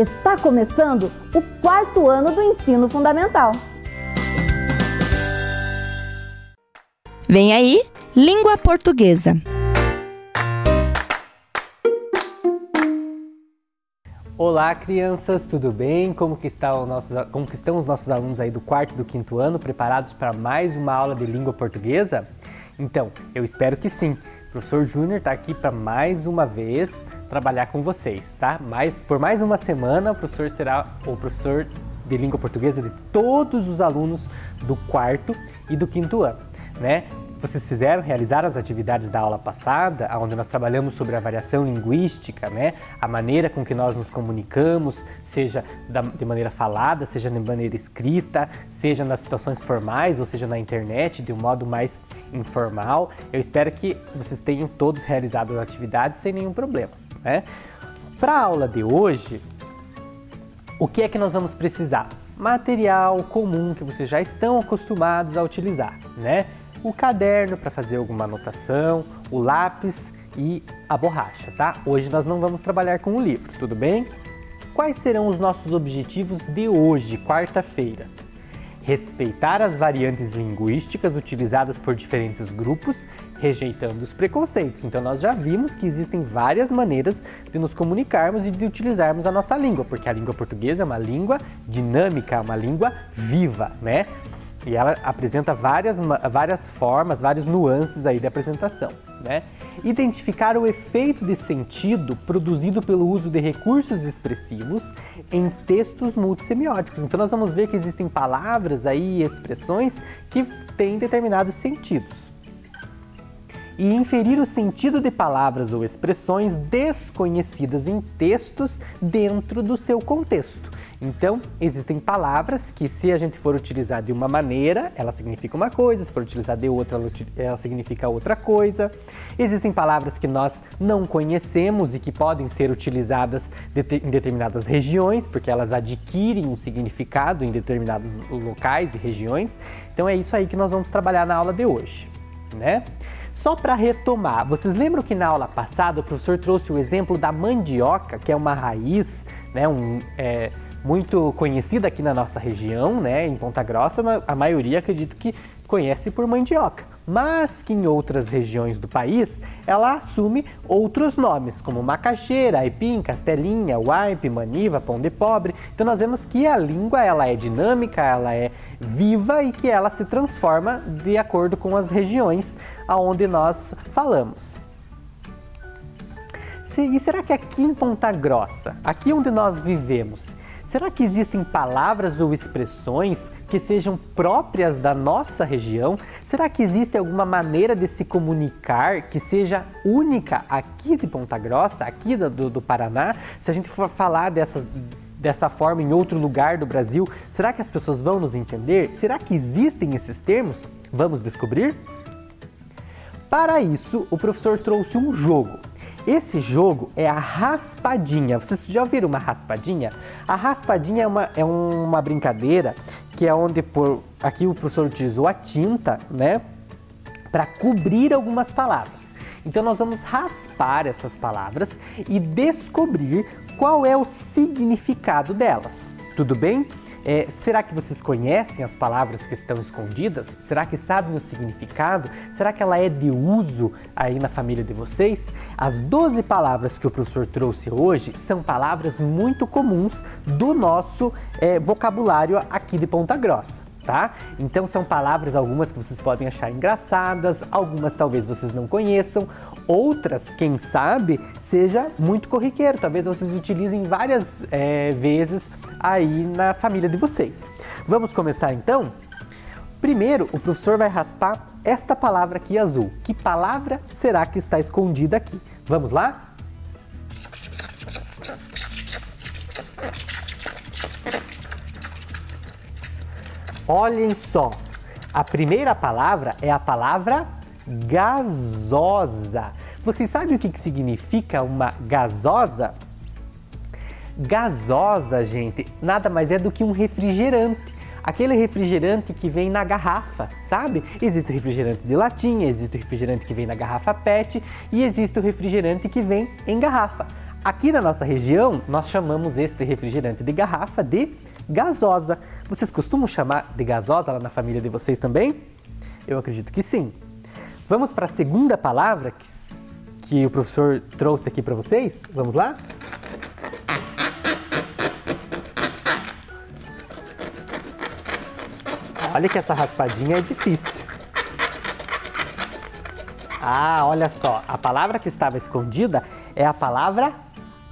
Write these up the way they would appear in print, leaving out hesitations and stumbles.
Está começando o 4º ano do ensino fundamental. Vem aí, Língua Portuguesa. Olá, crianças, tudo bem? Como que estão os nossos alunos aí do 4º e do 5º ano, preparados para mais uma aula de língua portuguesa? Então, eu espero que sim. O professor Júnior está aqui para mais uma vez trabalhar com vocês, tá? Por mais uma semana, o professor será o professor de língua portuguesa de todos os alunos do 4º e do 5º ano, né? Vocês realizaram as atividades da aula passada, onde nós trabalhamos sobre a variação linguística, né? A maneira com que nós nos comunicamos, seja de maneira falada, seja de maneira escrita, seja nas situações formais, ou seja na internet, de um modo mais informal. Eu espero que vocês tenham todos realizado as atividades sem nenhum problema, né? Para a aula de hoje, o que é que nós vamos precisar? Material comum que vocês já estão acostumados a utilizar, né? O caderno para fazer alguma anotação, o lápis e a borracha, tá? Hoje nós não vamos trabalhar com o livro, tudo bem? Quais serão os nossos objetivos de hoje, quarta-feira? Respeitar as variantes linguísticas utilizadas por diferentes grupos, rejeitando os preconceitos. Então nós já vimos que existem várias maneiras de nos comunicarmos e de utilizarmos a nossa língua, porque a língua portuguesa é uma língua dinâmica, uma língua viva, né? E ela apresenta várias formas, várias nuances aí de apresentação, né? Identificar o efeito de sentido produzido pelo uso de recursos expressivos em textos multissemióticos. Então nós vamos ver que existem palavras aí, expressões que têm determinados sentidos. E inferir o sentido de palavras ou expressões desconhecidas em textos dentro do seu contexto. Então, existem palavras que, se a gente for utilizar de uma maneira, ela significa uma coisa, se for utilizar de outra, ela significa outra coisa. Existem palavras que nós não conhecemos e que podem ser utilizadas em determinadas regiões, porque elas adquirem um significado em determinados locais e regiões. Então, é isso aí que nós vamos trabalhar na aula de hoje, né? Só para retomar, vocês lembram que na aula passada o professor trouxe o exemplo da mandioca, que é uma raiz, né, muito conhecida aqui na nossa região, né, em Ponta Grossa, a maioria acredito que conhece por mandioca, mas que em outras regiões do país ela assume outros nomes, como macaxeira, aipim, castelinha, uaipe, maniva, pão de pobre. Então nós vemos que a língua ela é dinâmica, ela é viva e que ela se transforma de acordo com as regiões aonde nós falamos. E será que aqui em Ponta Grossa, aqui onde nós vivemos, será que existem palavras ou expressões que sejam próprias da nossa região? Será que existe alguma maneira de se comunicar que seja única aqui de Ponta Grossa, aqui do Paraná? Se a gente for falar dessa forma em outro lugar do Brasil, será que as pessoas vão nos entender? Será que existem esses termos? Vamos descobrir? Para isso, o professor trouxe um jogo. Esse jogo é a raspadinha. Vocês já ouviram uma raspadinha? A raspadinha é uma brincadeira que é onde aqui o professor utilizou a tinta, né, para cobrir algumas palavras. Então nós vamos raspar essas palavras e descobrir qual é o significado delas. Tudo bem? Será que vocês conhecem as palavras que estão escondidas? Será que sabem o significado? Será que ela é de uso aí na família de vocês? As 12 palavras que o professor trouxe hoje são palavras muito comuns do nosso vocabulário aqui de Ponta Grossa, tá? Então são palavras, algumas que vocês podem achar engraçadas, algumas talvez vocês não conheçam, outras, quem sabe, seja muito corriqueiro. Talvez vocês utilizem várias vezes aí na família de vocês. Vamos começar então? Primeiro, o professor vai raspar esta palavra aqui azul. Que palavra será que está escondida aqui? Vamos lá? Olhem só, a primeira palavra é a palavra gasosa. Vocês sabem o que significa uma gasosa? Gasosa, gente, nada mais é do que um refrigerante. Aquele refrigerante que vem na garrafa, sabe? Existe o refrigerante de latinha, existe o refrigerante que vem na garrafa PET e existe o refrigerante que vem em garrafa. Aqui na nossa região, nós chamamos este refrigerante de garrafa de gasosa. Vocês costumam chamar de gasosa lá na família de vocês também? Eu acredito que sim. Vamos para a segunda palavra que o professor trouxe aqui para vocês? Vamos lá? Olha que essa raspadinha é difícil. Ah, olha só, a palavra que estava escondida é a palavra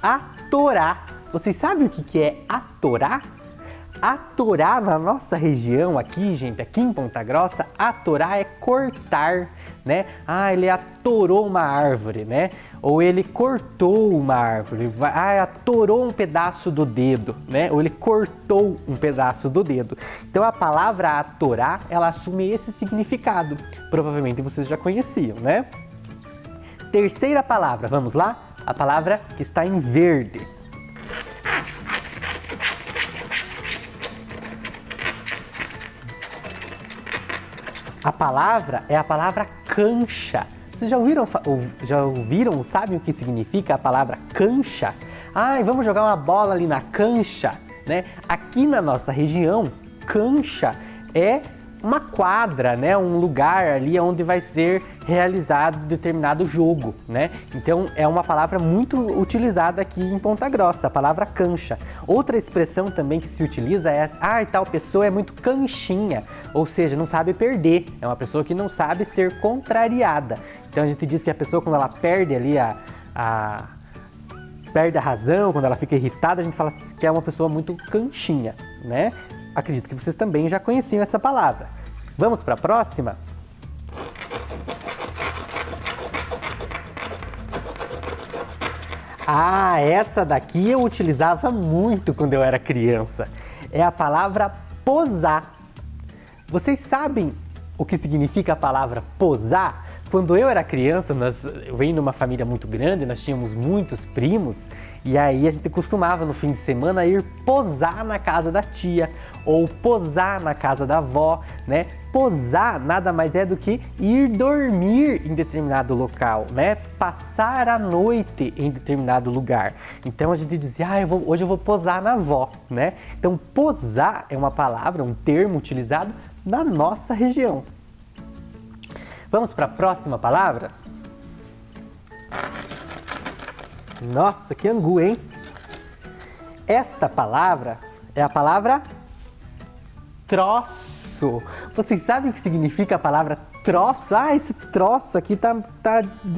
atorar. Vocês sabem o que é atorar? Atorar na nossa região aqui, gente, aqui em Ponta Grossa, atorar é cortar, né? Ah, ele atorou uma árvore, né? Ou ele cortou uma árvore, atorou um pedaço do dedo, né? Ou ele cortou um pedaço do dedo. Então a palavra atorar, ela assume esse significado. Provavelmente vocês já conheciam, né? Terceira palavra, vamos lá? A palavra que está em verde. A palavra é a palavra cancha. Vocês já ouviram, sabem o que significa a palavra cancha? Ah, vamos jogar uma bola ali na cancha, né? Aqui na nossa região, cancha é uma quadra, né? Um lugar ali onde vai ser realizado determinado jogo, né? Então é uma palavra muito utilizada aqui em Ponta Grossa, a palavra cancha. Outra expressão também que se utiliza é tal pessoa é muito canchinha, ou seja, não sabe perder, é uma pessoa que não sabe ser contrariada. Então a gente diz que a pessoa, quando ela perde ali perde a razão, quando ela fica irritada, a gente fala que é uma pessoa muito canchinha, né? Acredito que vocês também já conheciam essa palavra. Vamos para a próxima? Ah, essa daqui eu utilizava muito quando eu era criança. É a palavra posar. Vocês sabem o que significa a palavra posar? Quando eu era criança, eu venho de uma família muito grande, nós tínhamos muitos primos, e aí a gente costumava no fim de semana ir posar na casa da tia, ou posar na casa da avó, né? Posar nada mais é do que ir dormir em determinado local, né? Passar a noite em determinado lugar. Então a gente dizia, hoje eu vou posar na avó, né? Então posar é uma palavra, um termo utilizado na nossa região. Vamos para a próxima palavra? Nossa, que angu, hein? Esta palavra é a palavra troço. Vocês sabem o que significa a palavra troço? Ah, esse troço aqui tá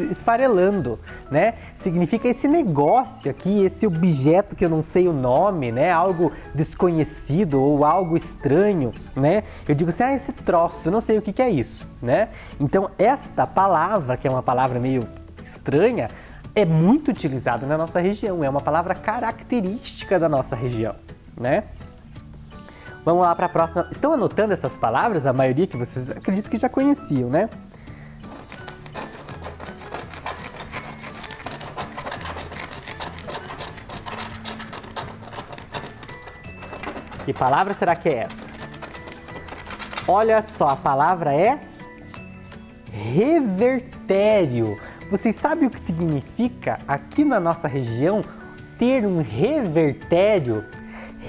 esfarelando, né? Significa esse negócio aqui, esse objeto que eu não sei o nome, né? Algo desconhecido ou algo estranho, né? Eu digo assim, esse troço, eu não sei o que é isso, né? Então, esta palavra, que é uma palavra meio estranha, é muito utilizada na nossa região, é uma palavra característica da nossa região, né? Vamos lá para a próxima. Estão anotando essas palavras? A maioria que vocês acredito que já conheciam, né? Que palavra será que é essa? Olha só, a palavra é revertério. Vocês sabem o que significa aqui na nossa região ter um revertério?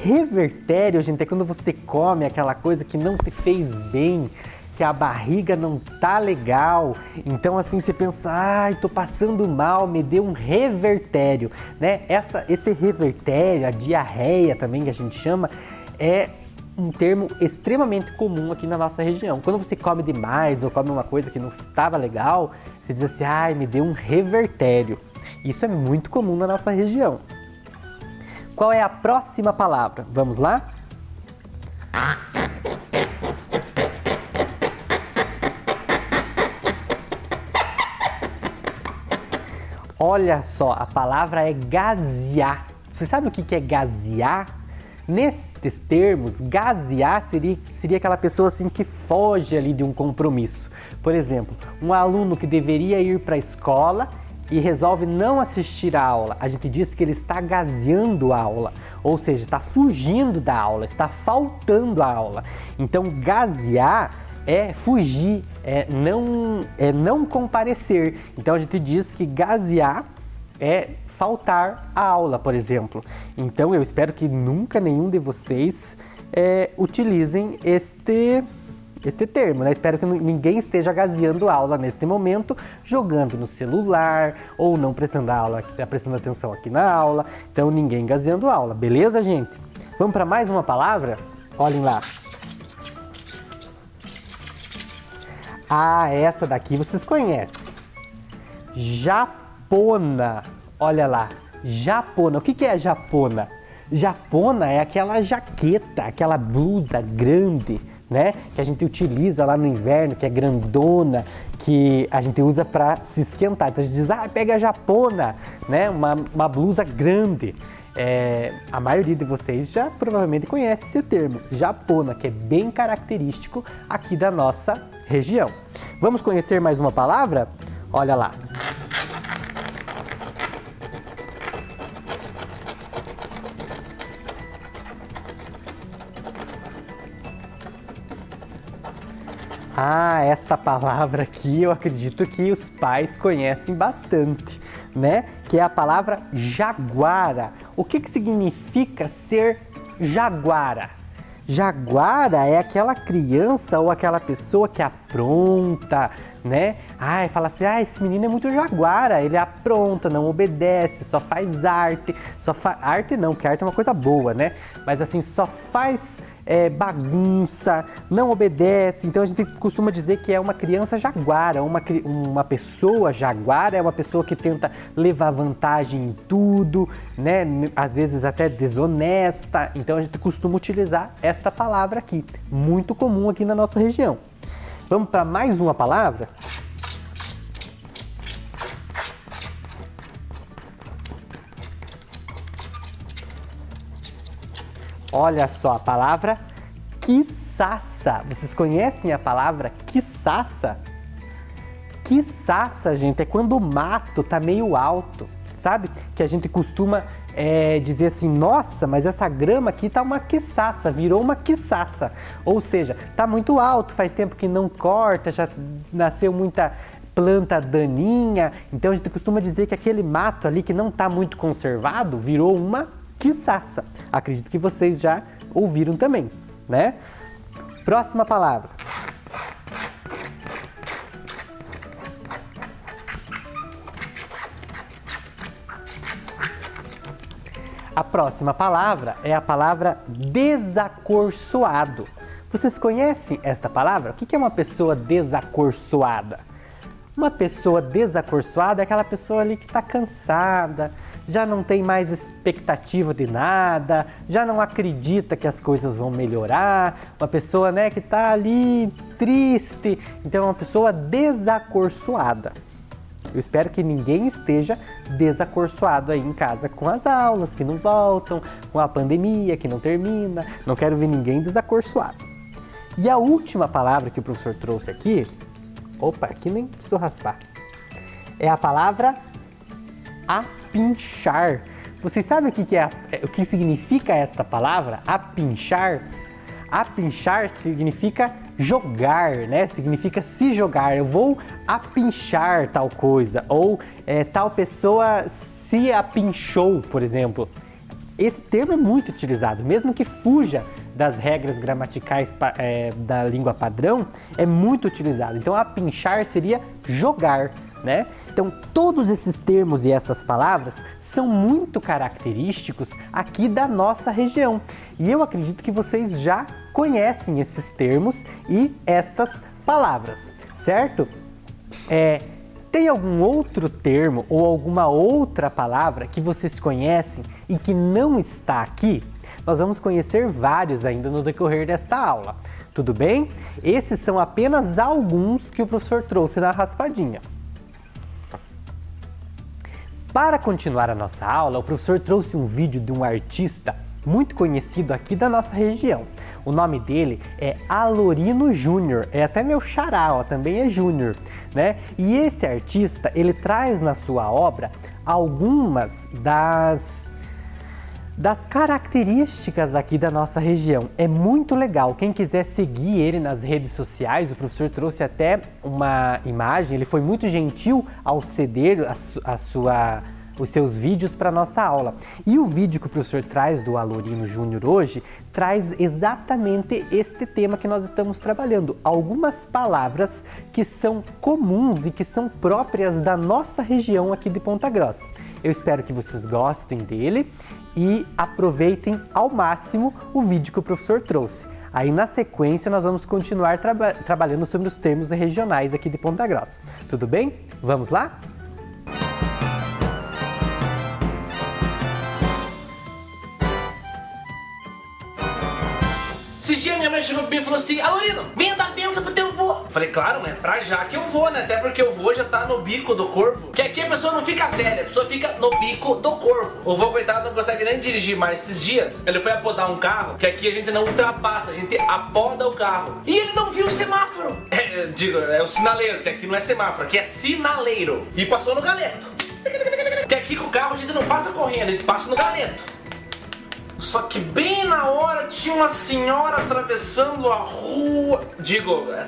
Revertério, gente, é quando você come aquela coisa que não te fez bem, que a barriga não tá legal. Então assim você pensa, tô passando mal, me deu um revertério, né? Esse revertério, a diarreia também que a gente chama, é um termo extremamente comum aqui na nossa região. Quando você come demais ou come uma coisa que não estava legal, você diz assim, me deu um revertério. Isso é muito comum na nossa região. Qual é a próxima palavra? Vamos lá? Olha só, a palavra é gazear. Você sabe o que é gazear? Nestes termos, gazear seria aquela pessoa assim que foge ali de um compromisso. Por exemplo, um aluno que deveria ir para a escola e resolve não assistir a aula. A gente diz que ele está gazeando a aula, ou seja, está fugindo da aula, está faltando a aula. Então, gazear é fugir, é não comparecer. Então, a gente diz que gazear é faltar a aula, por exemplo. Então eu espero que nunca nenhum de vocês utilizem este termo, né? Espero que ninguém esteja gazeando aula neste momento, jogando no celular ou não prestando atenção aqui na aula. Então ninguém gazeando aula, beleza, gente? Vamos para mais uma palavra? Olhem lá. Ah, essa daqui vocês conhecem. Japona. Olha lá, japona. O que é japona? Japona é aquela jaqueta, aquela blusa grande, né? Que a gente utiliza lá no inverno, que é grandona, que a gente usa para se esquentar. Então a gente diz, pega a japona, né? Uma blusa grande. A maioria de vocês já provavelmente conhece esse termo, japona, que é bem característico aqui da nossa região. Vamos conhecer mais uma palavra? Olha lá. Esta palavra aqui eu acredito que os pais conhecem bastante, né? Que é a palavra jaguara. O que significa ser jaguara? Jaguara é aquela criança ou aquela pessoa que apronta, né? Fala assim, esse menino é muito jaguara, ele apronta, não obedece, só faz arte. Arte não, porque arte é uma coisa boa, né? Mas assim, só faz bagunça, não obedece. Então a gente costuma dizer que é uma criança jaguara, uma pessoa jaguara é uma pessoa que tenta levar vantagem em tudo, né? Às vezes até desonesta. Então a gente costuma utilizar esta palavra aqui, muito comum aqui na nossa região. Vamos para mais uma palavra? Olha só a palavra quiçaça. Vocês conhecem a palavra quiçaça? Quiçaça, gente, é quando o mato tá meio alto, sabe? Que a gente costuma dizer assim, nossa, mas essa grama aqui tá uma quiçaça, virou uma quiçaça. Ou seja, tá muito alto, faz tempo que não corta, já nasceu muita planta daninha. Então a gente costuma dizer que aquele mato ali que não tá muito conservado virou uma quiçaça. Acredito que vocês já ouviram também, né? Próxima palavra. A próxima palavra é a palavra desacorçoado. Vocês conhecem esta palavra? O que é uma pessoa desacorçoada? Uma pessoa desacorçoada é aquela pessoa ali que está cansada, já não tem mais expectativa de nada, já não acredita que as coisas vão melhorar, uma pessoa, né, que está ali triste. Então é uma pessoa desacorçoada. Eu espero que ninguém esteja desacorçoado aí em casa com as aulas que não voltam, com a pandemia que não termina. Não quero ver ninguém desacorçoado. E a última palavra que o professor trouxe aqui, aqui nem preciso raspar, é a palavra apinchar. Vocês sabem o que significa esta palavra? Apinchar? Apinchar significa jogar, né? Significa se jogar. Eu vou apinchar tal coisa. Ou tal pessoa se apinchou, por exemplo. Esse termo é muito utilizado, mesmo que fuja das regras gramaticais da língua padrão, é muito utilizado. Então, apinchar seria jogar, né? Então, todos esses termos e essas palavras são muito característicos aqui da nossa região. E eu acredito que vocês já conhecem esses termos e estas palavras, certo? Tem algum outro termo ou alguma outra palavra que vocês conhecem e que não está aqui? Nós vamos conhecer vários ainda no decorrer desta aula, tudo bem? Esses são apenas alguns que o professor trouxe na raspadinha. Para continuar a nossa aula, o professor trouxe um vídeo de um artista muito conhecido aqui da nossa região. O nome dele é Alorino Júnior, é até meu xará, também é Júnior, né? E esse artista, ele traz na sua obra algumas das características aqui da nossa região. É muito legal. Quem quiser seguir ele nas redes sociais, o professor trouxe até uma imagem, ele foi muito gentil ao ceder os seus vídeos para nossa aula. E o vídeo que o professor traz do Alorino Júnior hoje traz exatamente este tema que nós estamos trabalhando. Algumas palavras que são comuns e que são próprias da nossa região aqui de Ponta Grossa. Eu espero que vocês gostem dele e aproveitem ao máximo o vídeo que o professor trouxe. Aí na sequência nós vamos continuar trabalhando sobre os termos regionais aqui de Ponta Grossa. Tudo bem? Vamos lá? Esse dia minha mãe chegou pra mim e falou assim: Alorino, venha dar benção pro teu vô. Falei, claro, mãe, pra já que eu vou, né? Até porque o vô já tá no bico do corvo. Que aqui a pessoa não fica velha, a pessoa fica no bico do corvo. O vô, coitado, não consegue nem dirigir mais esses dias. Ele foi apodar um carro, que aqui a gente não ultrapassa, a gente apoda o carro. E ele não viu o semáforo. É o sinaleiro, que aqui não é semáforo, aqui é sinaleiro. E passou no galeto. Que aqui com o carro a gente não passa correndo, a gente passa no galeto. Só que bem na hora tinha uma senhora atravessando a rua,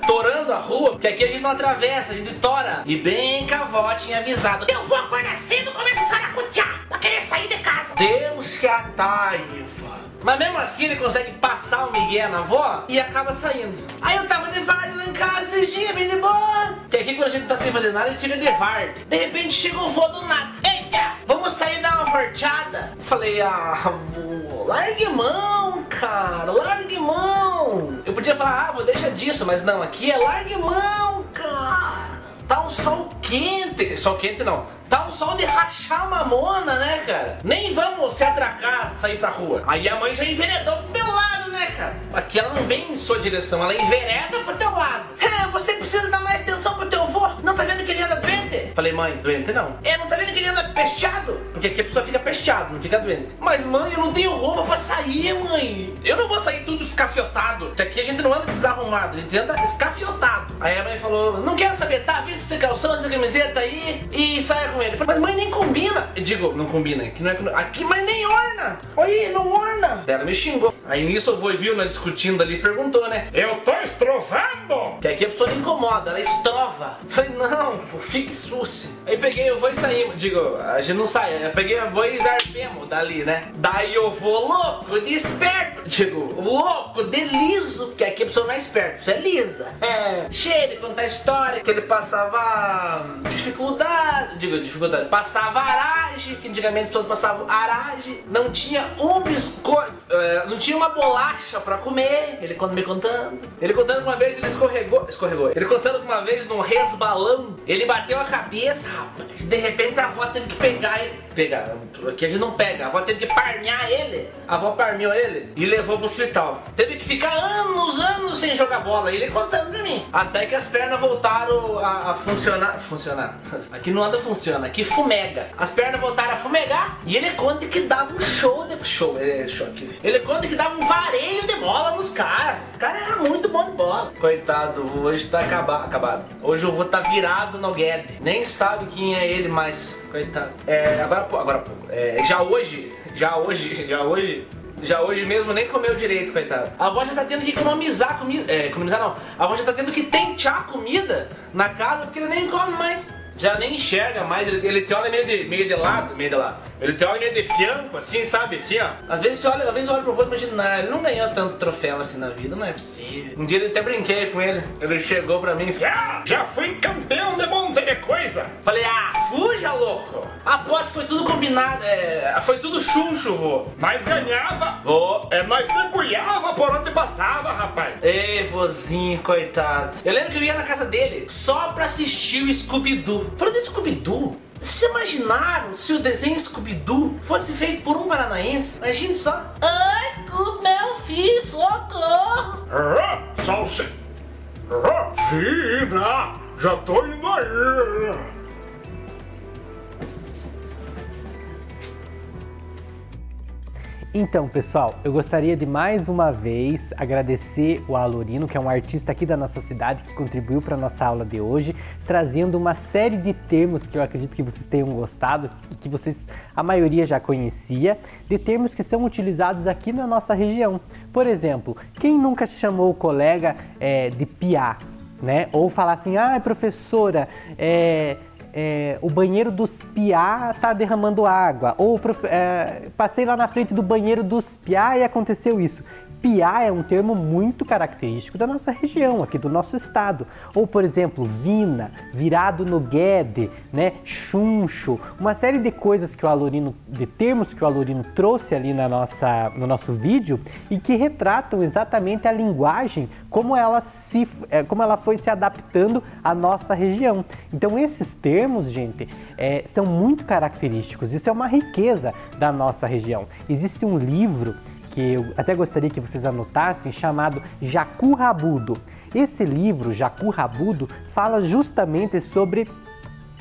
torando a rua, porque aqui a gente não atravessa, a gente tora. E bem que a avó tinha avisado: eu vou acordar cedo e começar a saracotear pra querer sair de casa. Deus que a taiva. Mas mesmo assim ele consegue passar o migué na avó e acaba saindo. Aí eu tava de varde lá em casa esses dias, bem de boa. Que aqui quando a gente tá sem fazer nada, ele fica de varde. De repente chega o vô do nada: eita, vamos sair dar uma horteada? Falei: vô, largue mão, cara, largue mão. Eu podia falar: vô, deixa disso, mas não, aqui é largue mão, cara. Tá um sol quente, sol quente não, tá um sol de rachar mamona, né, cara? Nem vamos se atracar, sair pra rua. Aí a mãe já enveredou pro meu lado, né, cara? Aqui ela não vem em sua direção, ela envereda pro teu lado. Você precisa dar mais atenção pro teu avô. Não tá vendo que ele anda doente? Falei: mãe, doente não. Não tá vendo que ele anda pesteado? Porque aqui a pessoa fica pesteado, não fica doente. Mas mãe, eu não tenho roupa pra sair, mãe. Eu não vou sair tudo escafiotado. Porque aqui a gente não anda desarrumado, a gente anda escafiotado. Aí a mãe falou: não quero saber, tá? Vê esse calção, essa camiseta aí e saia com ele. Eu falei: mas mãe, nem combina. Eu digo: não combina, aqui não é aqui, mas nem orna. Oi, não orna. Ela me xingou. Aí nisso eu vou viu, né, discutindo ali, perguntou, né? Eu tô estrovando. Que aqui a pessoa não incomoda, ela estrova. Eu falei: não, fique suce. Aí peguei, eu vou e saímos. A gente não sai. Eu peguei, eu vou e zarpemos dali, né? Daí eu vou louco, de esperto. Louco, de liso. Porque aqui a pessoa não é esperta, você é lisa. Cheio de contar história, que ele passava dificuldade. Passava aragem, que antigamente todos passavam aragem. Não tinha um biscoito, não tinha uma bolacha pra comer. Ele me contando. Ele contando que uma vez ele escorregou. Ele contando que uma vez num resbalão, ele bateu a cabeça, rapaz. De repente a avó teve que pegar ele. Aqui a gente não pega. A avó teve que parmear ele. A avó parmeou ele e levou pro hospital. Teve que ficar anos sem jogar bola. Ele contando pra mim. Até que as pernas voltaram a funcionar. Aqui não anda funciona, aqui fumega. As pernas voltaram a fumegar e ele conta que dava um show aqui. Ele conta que dava um vareio de bola nos caras. O cara era muito bom de bola. Coitado, hoje tá acabado. Hoje o vô tá virado no Guedes. Nem sabe quem é ele mais. Coitado. Agora há pouco. Já hoje mesmo nem comeu direito, coitado. A avó já tá tendo que economizar comida. Economizar não. A avó já tá tendo que tentear comida na casa porque ele nem come mais. Já nem enxerga mais, ele te olha meio de lado. Ele te olha meio de fianco, assim, sabe? Assim, ó. Às vezes eu olho pro vô e imagino: não, ele não ganhou tanto troféu assim na vida, não é possível. Um dia eu até brinquei com ele. Ele chegou pra mim e falou: já fui campeão de um monte de coisa. Falei: fuja, louco. Aposto que foi tudo combinado, foi tudo chuncho, vô. Mas ganhava, vô. Mas mergulhava por onde passava, rapaz. Ei, vozinho, coitado. Eu lembro que eu ia na casa dele só pra assistir o Scooby-Doo. Falando de Scooby-Doo, vocês já imaginaram se o desenho Scooby-Doo fosse feito por um paranaense? Imagine só. Scooby, meu filho, socorro. Salsa. Vida, já tô indo aí. Então, pessoal, eu gostaria de mais uma vez agradecer o Alorino, que é um artista aqui da nossa cidade, que contribuiu para a nossa aula de hoje, trazendo uma série de termos que eu acredito que vocês tenham gostado e que vocês, a maioria já conhecia, de termos que são utilizados aqui na nossa região. Por exemplo, quem nunca chamou o colega de piá, né? Ou falar assim: professora, o banheiro dos piá tá derramando água, ou passei lá na frente do banheiro dos piá e aconteceu isso. Piá é um termo muito característico da nossa região, aqui do nosso estado. Ou, por exemplo, vina, virado no guede, né? Chuncho, uma série de coisas de termos que o Alorino trouxe ali no nosso vídeo e que retratam exatamente a linguagem, como ela foi se adaptando à nossa região. Então, esses termos, gente, são muito característicos. Isso é uma riqueza da nossa região. Existe um livro que eu até gostaria que vocês anotassem, chamado Jacu Rabudo. Esse livro, Jacu Rabudo, fala justamente sobre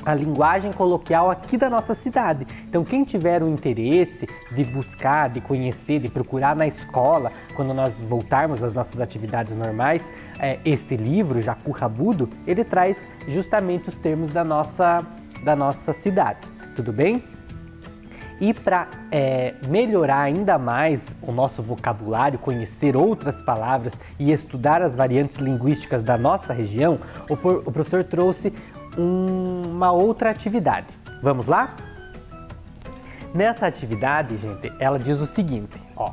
a linguagem coloquial aqui da nossa cidade. Então, quem tiver o interesse de buscar, de conhecer, de procurar na escola, quando nós voltarmos às nossas atividades normais, este livro, Jacu Rabudo, ele traz justamente os termos da nossa cidade. Tudo bem? E para melhorar ainda mais o nosso vocabulário, conhecer outras palavras e estudar as variantes linguísticas da nossa região, o professor trouxe uma outra atividade. Vamos lá? Nessa atividade, gente, ela diz o seguinte, ó.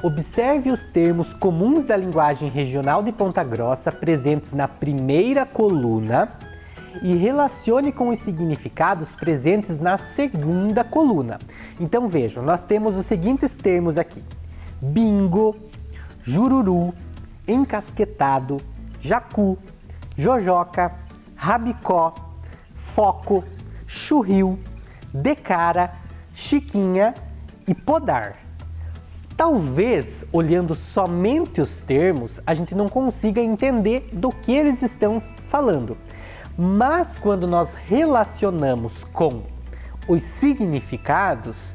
Observe os termos comuns da linguagem regional de Ponta Grossa presentes na primeira coluna e relacione com os significados presentes na segunda coluna. Então vejam, nós temos os seguintes termos aqui: bingo, jururu, encasquetado, jacu, jojoca, rabicó, foco, churril, decara, chiquinha e podar. Talvez, olhando somente os termos, a gente não consiga entender do que eles estão falando. Mas quando nós relacionamos com os significados,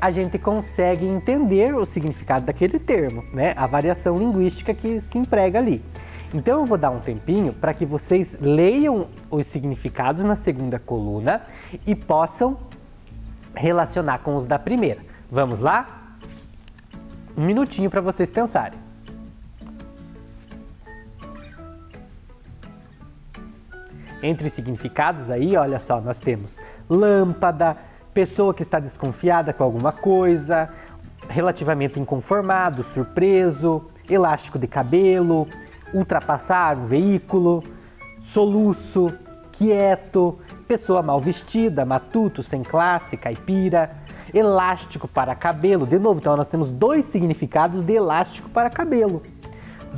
a gente consegue entender o significado daquele termo, né? A variação linguística que se emprega ali. Então eu vou dar um tempinho para que vocês leiam os significados na segunda coluna e possam relacionar com os da primeira. Vamos lá? Um minutinho para vocês pensarem. Entre os significados aí, olha só, nós temos lâmpada, pessoa que está desconfiada com alguma coisa, relativamente inconformado, surpreso, elástico de cabelo, ultrapassar um veículo, soluço, quieto, pessoa mal vestida, matuto, sem classe, caipira, elástico para cabelo. De novo, então nós temos dois significados de elástico para cabelo.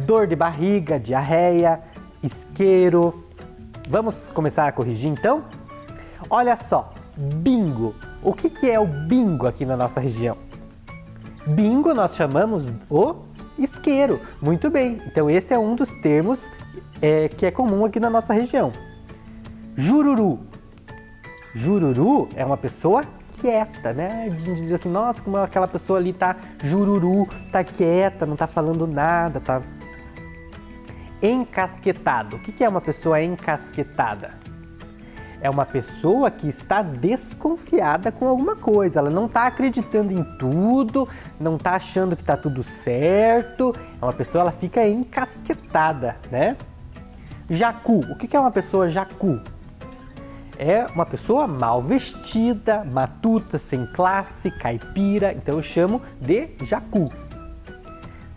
Dor de barriga, diarreia, isqueiro. Vamos começar a corrigir então? Olha só, bingo. O que é o bingo aqui na nossa região? Bingo nós chamamos o isqueiro. Muito bem, então esse é um dos termos que é comum aqui na nossa região. Jururu. Jururu é uma pessoa quieta, né? Diz assim, nossa, como aquela pessoa ali tá jururu, tá quieta, não tá falando nada, tá... Encasquetado. O que é uma pessoa encasquetada? É uma pessoa que está desconfiada com alguma coisa. Ela não está acreditando em tudo, não está achando que está tudo certo. É uma pessoa, ela fica encasquetada, né? Jacu. O que é uma pessoa jacu? É uma pessoa mal vestida, matuta, sem classe, caipira. Então eu chamo de jacu.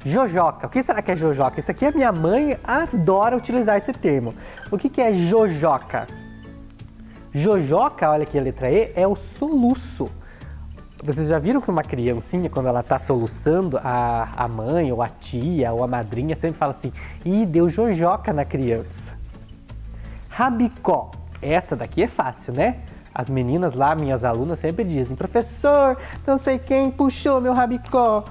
Jojoca. O que será que é jojoca? Isso aqui a minha mãe adora utilizar esse termo. O que é jojoca? Jojoca, olha aqui a letra E, é o soluço. Vocês já viram que uma criancinha, quando ela está soluçando, a mãe, ou a tia, ou a madrinha, sempre fala assim, ih, deu jojoca na criança. Rabicó. Essa daqui é fácil, né? As meninas lá, minhas alunas, sempre dizem, professor, não sei quem puxou meu rabicó.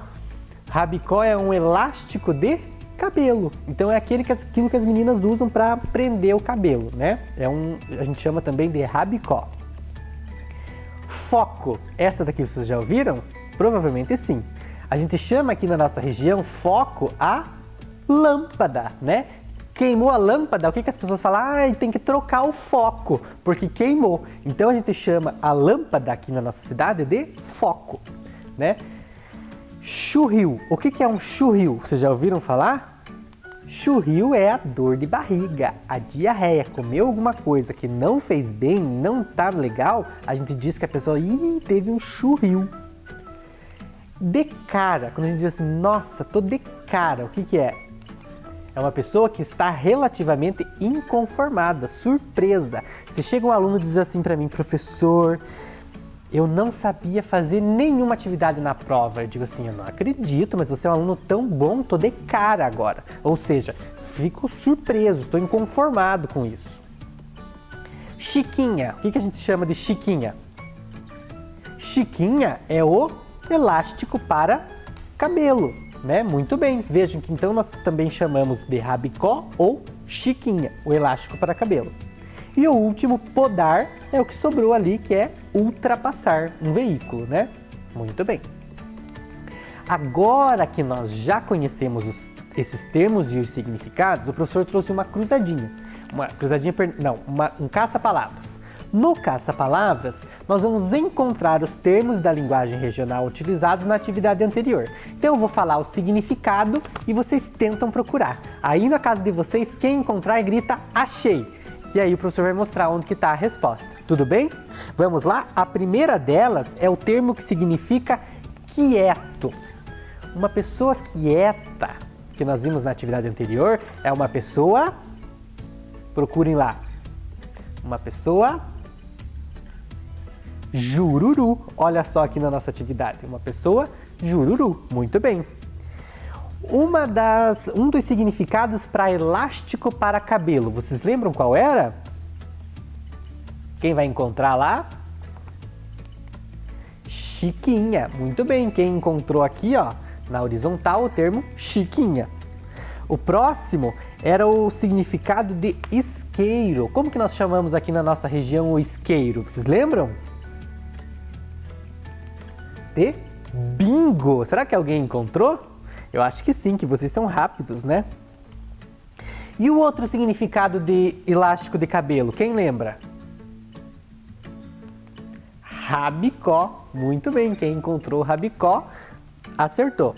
Rabicó é um elástico de cabelo. Então é aquilo que as meninas usam para prender o cabelo, né? A gente chama também de rabicó. Foco. Essa daqui vocês já ouviram? Provavelmente sim. A gente chama aqui na nossa região foco a lâmpada, né? Queimou a lâmpada, o que as pessoas falam? Ah, tem que trocar o foco, porque queimou. Então a gente chama a lâmpada aqui na nossa cidade de foco, né? Churril. O que é um churril? Vocês já ouviram falar? Churril é a dor de barriga, a diarreia. Comeu alguma coisa que não fez bem, não tá legal, a gente diz que a pessoa teve um churril. De cara, quando a gente diz assim, nossa, tô de cara, o que que é? É uma pessoa que está relativamente inconformada, surpresa. Se chega um aluno e diz assim para mim, professor, eu não sabia fazer nenhuma atividade na prova. Eu digo assim, eu não acredito, mas você é um aluno tão bom, tô de cara agora. Ou seja, fico surpreso, estou inconformado com isso. Chiquinha, o que a gente chama de chiquinha? Chiquinha é o elástico para cabelo, né? Muito bem, vejam que então nós também chamamos de rabicó ou chiquinha, o elástico para cabelo. E o último, podar, é o que sobrou ali, que é ultrapassar um veículo, né? Muito bem. Agora que nós já conhecemos esses termos e os significados, o professor trouxe uma cruzadinha. Um caça-palavras. No caça-palavras, nós vamos encontrar os termos da linguagem regional utilizados na atividade anterior. Então eu vou falar o significado e vocês tentam procurar. Aí na casa de vocês, quem encontrar grita achei. E aí o professor vai mostrar onde que está a resposta. Tudo bem? Vamos lá? A primeira delas é o termo que significa quieto. Uma pessoa quieta, que nós vimos na atividade anterior, é uma pessoa... Procurem lá. Uma pessoa... jururu. Olha só aqui na nossa atividade. Uma pessoa jururu. Muito bem. Um dos significados para elástico para cabelo. Vocês lembram qual era? Quem vai encontrar lá? Chiquinha. Muito bem. Quem encontrou aqui, ó, na horizontal, o termo chiquinha. O próximo era o significado de isqueiro. Como que nós chamamos aqui na nossa região o isqueiro? Vocês lembram? De bingo. Será que alguém encontrou? Eu acho que sim, que vocês são rápidos, né? E o outro significado de elástico de cabelo, quem lembra? Rabicó. Muito bem, quem encontrou rabicó, acertou.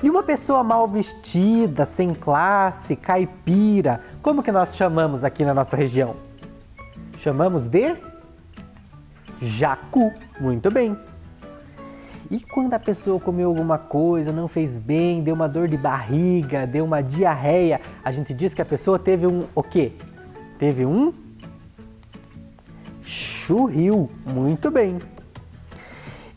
E uma pessoa mal vestida, sem classe, caipira, como que nós chamamos aqui na nossa região? Chamamos de jacu. Muito bem. E quando a pessoa comeu alguma coisa, não fez bem, deu uma dor de barriga, deu uma diarreia, a gente diz que a pessoa teve o quê? Teve um churril. Muito bem.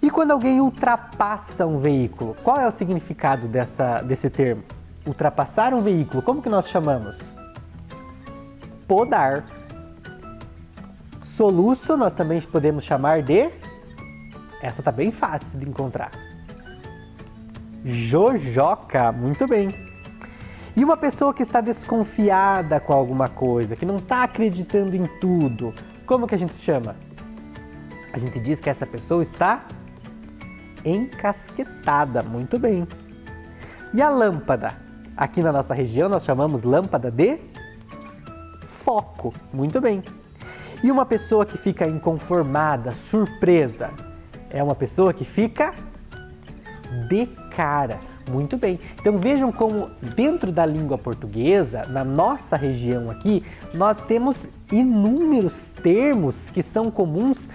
E quando alguém ultrapassa um veículo, qual é o significado desse termo? Ultrapassar um veículo, como que nós chamamos? Podar. Soluço nós também podemos chamar de... Essa tá bem fácil de encontrar. Jojoca. Muito bem. E uma pessoa que está desconfiada com alguma coisa, que não está acreditando em tudo, como que a gente chama? A gente diz que essa pessoa está encasquetada. Muito bem. E a lâmpada? Aqui na nossa região nós chamamos lâmpada de foco. Muito bem. E uma pessoa que fica inconformada, surpresa, é uma pessoa que fica de cara. Muito bem. Então vejam como dentro da língua portuguesa, na nossa região aqui, nós temos inúmeros termos que são comuns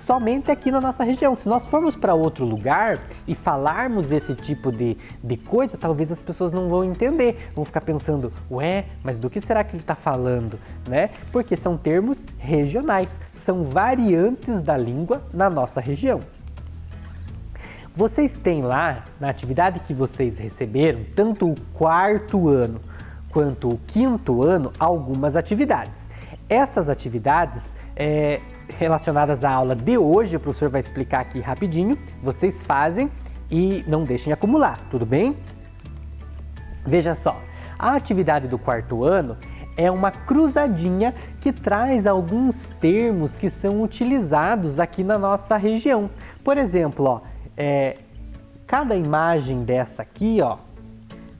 somente aqui na nossa região. Se nós formos para outro lugar e falarmos esse tipo de coisa, talvez as pessoas não vão entender. Vão ficar pensando, ué, mas do que será que ele está falando? Né? Porque são termos regionais, são variantes da língua na nossa região. Vocês têm lá, na atividade que vocês receberam, tanto o 4º ano quanto o 5º ano, algumas atividades. Essas atividades relacionadas à aula de hoje, o professor vai explicar aqui rapidinho, vocês fazem e não deixem acumular, tudo bem? Veja só, a atividade do 4º ano é uma cruzadinha que traz alguns termos que são utilizados aqui na nossa região. Por exemplo, ó, cada imagem dessa aqui, ó,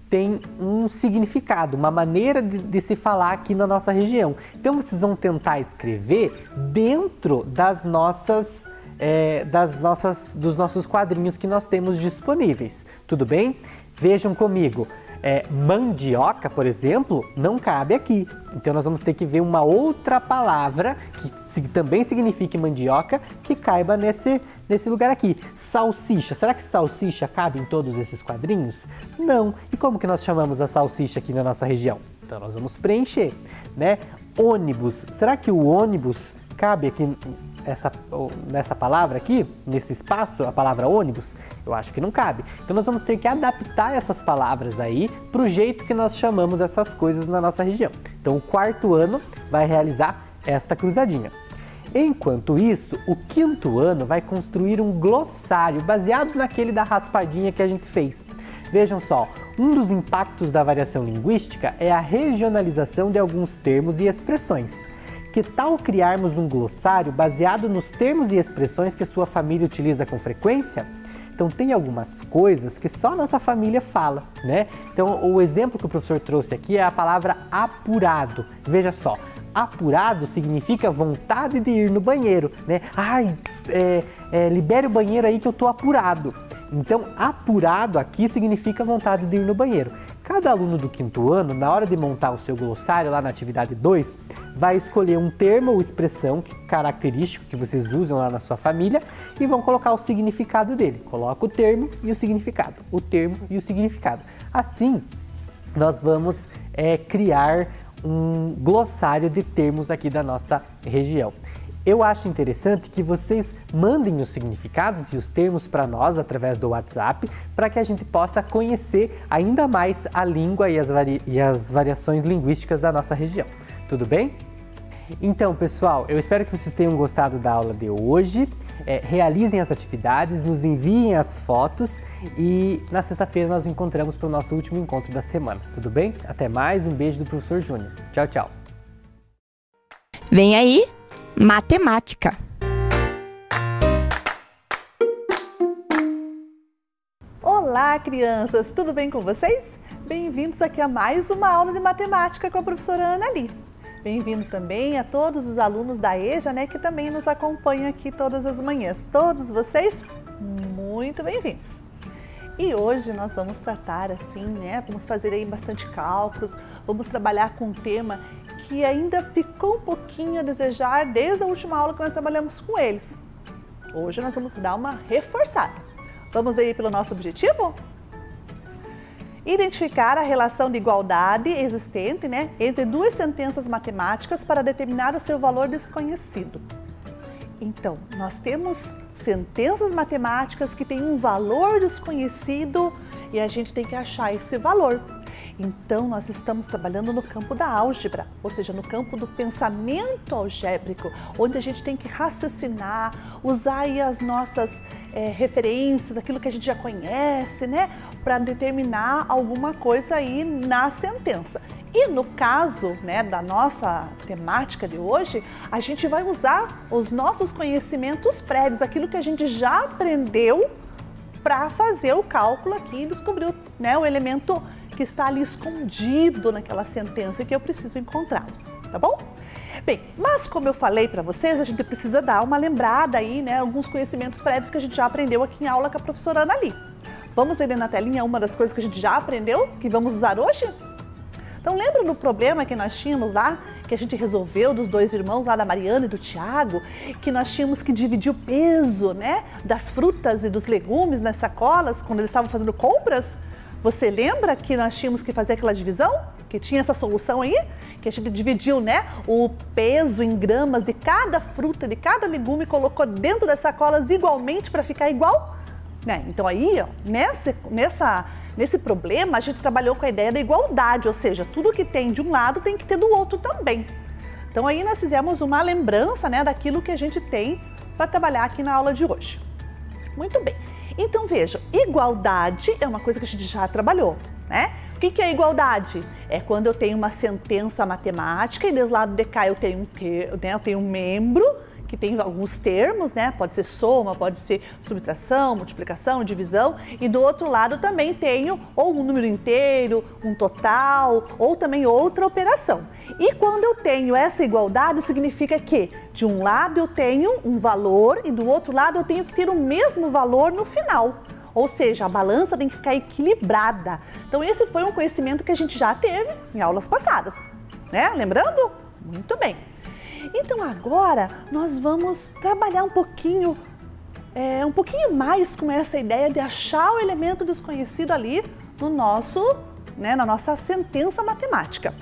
tem um significado, uma maneira de se falar aqui na nossa região. Então vocês vão tentar escrever dentro dos nossos quadrinhos que nós temos disponíveis, tudo bem? Vejam comigo, mandioca, por exemplo, não cabe aqui. Então nós vamos ter que ver uma outra palavra que também signifique mandioca, que caiba nesse lugar aqui. Salsicha. Será que salsicha cabe em todos esses quadrinhos? Não. E como que nós chamamos a salsicha aqui na nossa região? Então nós vamos preencher, né? Ônibus. Será que o ônibus cabe aqui nessa palavra aqui, nesse espaço, a palavra ônibus? Eu acho que não cabe. Então nós vamos ter que adaptar essas palavras aí para o jeito que nós chamamos essas coisas na nossa região. Então o 4º ano vai realizar esta cruzadinha. Enquanto isso, o 5º ano vai construir um glossário baseado naquele da raspadinha que a gente fez. Vejam só, um dos impactos da variação linguística é a regionalização de alguns termos e expressões. Que tal criarmos um glossário baseado nos termos e expressões que sua família utiliza com frequência? Então tem algumas coisas que só nossa família fala, né? Então o exemplo que o professor trouxe aqui é a palavra apurado. Veja só, apurado significa vontade de ir no banheiro, né? Ai, libere o banheiro aí que eu tô apurado. Então, apurado aqui significa vontade de ir no banheiro. Cada aluno do 5º ano, na hora de montar o seu glossário lá na atividade 2, vai escolher um termo ou expressão característico que vocês usam lá na sua família e vão colocar o significado dele. Coloca o termo e o significado, o termo e o significado. Assim, nós vamos criar um glossário de termos aqui da nossa região. Eu acho interessante que vocês mandem os significados e os termos para nós através do WhatsApp, para que a gente possa conhecer ainda mais a língua e as variações linguísticas da nossa região. Tudo bem? Então, pessoal, eu espero que vocês tenham gostado da aula de hoje. Realizem as atividades, nos enviem as fotos e na sexta-feira nós nos encontramos para o nosso último encontro da semana. Tudo bem? Até mais, um beijo do professor Júnior. Tchau, tchau. Vem aí, matemática. Olá, crianças! Tudo bem com vocês? Bem-vindos aqui a mais uma aula de matemática com a professora Ana Li. Bem-vindo também a todos os alunos da EJA, né, que também nos acompanham aqui todas as manhãs. Todos vocês, muito bem-vindos! E hoje nós vamos tratar assim, né, vamos fazer aí bastante cálculos, vamos trabalhar com um tema que ainda ficou um pouquinho a desejar desde a última aula que nós trabalhamos com eles. Hoje nós vamos dar uma reforçada. Vamos ver aí pelo nosso objetivo? Identificar a relação de igualdade existente, né, entre duas sentenças matemáticas para determinar o seu valor desconhecido. Então, nós temos sentenças matemáticas que têm um valor desconhecido e a gente tem que achar esse valor. Então, nós estamos trabalhando no campo da álgebra, ou seja, no campo do pensamento algébrico, onde a gente tem que raciocinar, usar aí as nossas referências, aquilo que a gente já conhece, né, para determinar alguma coisa aí na sentença. E no caso, né, da nossa temática de hoje, a gente vai usar os nossos conhecimentos prévios, aquilo que a gente já aprendeu para fazer o cálculo aqui e descobrir, né, o elemento que está ali escondido naquela sentença que eu preciso encontrar, tá bom? Bem, mas como eu falei para vocês, a gente precisa dar uma lembrada aí, né, alguns conhecimentos prévios que a gente já aprendeu aqui em aula com a professora Ana Li. Vamos ver na telinha uma das coisas que a gente já aprendeu, que vamos usar hoje? Então lembra do problema que nós tínhamos lá, que a gente resolveu dos dois irmãos lá da Mariana e do Tiago, que nós tínhamos que dividir o peso, né, das frutas e dos legumes nas sacolas quando eles estavam fazendo compras? Você lembra que nós tínhamos que fazer aquela divisão? Que tinha essa solução aí? Que a gente dividiu, né, o peso em gramas de cada fruta, de cada legume, colocou dentro das sacolas igualmente para ficar igual? Né? Então aí, ó, nesse problema, a gente trabalhou com a ideia da igualdade, ou seja, tudo que tem de um lado tem que ter do outro também. Então aí nós fizemos uma lembrança, né, daquilo que a gente tem para trabalhar aqui na aula de hoje. Muito bem. Então veja, igualdade é uma coisa que a gente já trabalhou, né? O que é igualdade? É quando eu tenho uma sentença matemática e do lado de cá eu tenho um membro que tem alguns termos, né? Pode ser soma, pode ser subtração, multiplicação, divisão, e do outro lado também tenho ou um número inteiro, um total, ou também outra operação. E quando eu tenho essa igualdade, significa que de um lado eu tenho um valor e do outro lado eu tenho que ter o mesmo valor no final. Ou seja, a balança tem que ficar equilibrada. Então esse foi um conhecimento que a gente já teve em aulas passadas, né? Lembrando? Muito bem. Então agora nós vamos trabalhar um pouquinho mais com essa ideia de achar o elemento desconhecido ali no nosso, né, na nossa sentença matemática.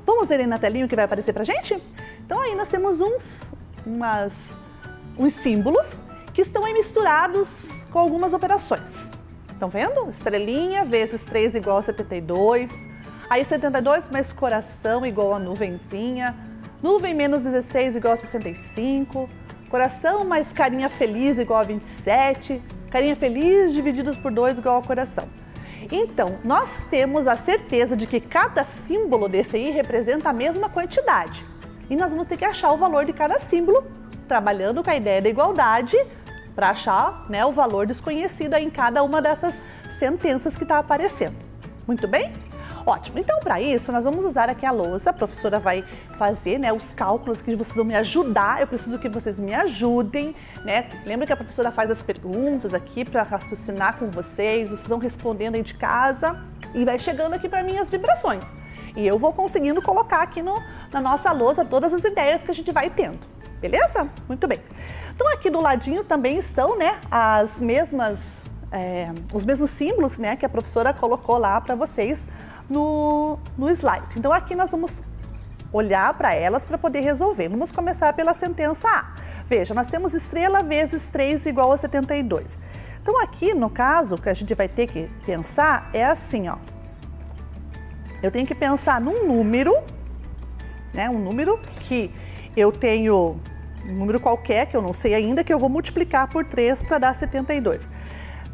Vamos ver aí na telinha o que vai aparecer pra gente? Então aí nós temos uns símbolos que estão aí misturados com algumas operações. Estão vendo? Estrelinha vezes 3 igual a 72. Aí 72 mais coração igual a nuvenzinha. Nuvem menos 16 igual a 65. Coração mais carinha feliz igual a 27. Carinha feliz divididos por 2 igual a coração. Então, nós temos a certeza de que cada símbolo desse aí representa a mesma quantidade. E nós vamos ter que achar o valor de cada símbolo, trabalhando com a ideia da igualdade, para achar, né, o valor desconhecido aí em cada uma dessas sentenças que está aparecendo. Muito bem? Ótimo. Então, para isso, nós vamos usar aqui a lousa. A professora vai fazer, né, os cálculos que vocês vão me ajudar. Eu preciso que vocês me ajudem, né? Lembra que a professora faz as perguntas aqui para raciocinar com vocês. Vocês vão respondendo aí de casa e vai chegando aqui para mim as vibrações. E eu vou conseguindo colocar aqui na nossa lousa todas as ideias que a gente vai tendo. Beleza? Muito bem. Então, aqui do ladinho também estão, né, os mesmos símbolos, né, que a professora colocou lá para vocês no slide. Então, aqui nós vamos olhar para elas para poder resolver. Vamos começar pela sentença A. Veja, nós temos estrela vezes 3 igual a 72. Então, aqui, no caso, o que a gente vai ter que pensar é assim, ó. Eu tenho que pensar num número, né, um número que eu tenho, um número qualquer, que eu não sei ainda, que eu vou multiplicar por 3 para dar 72.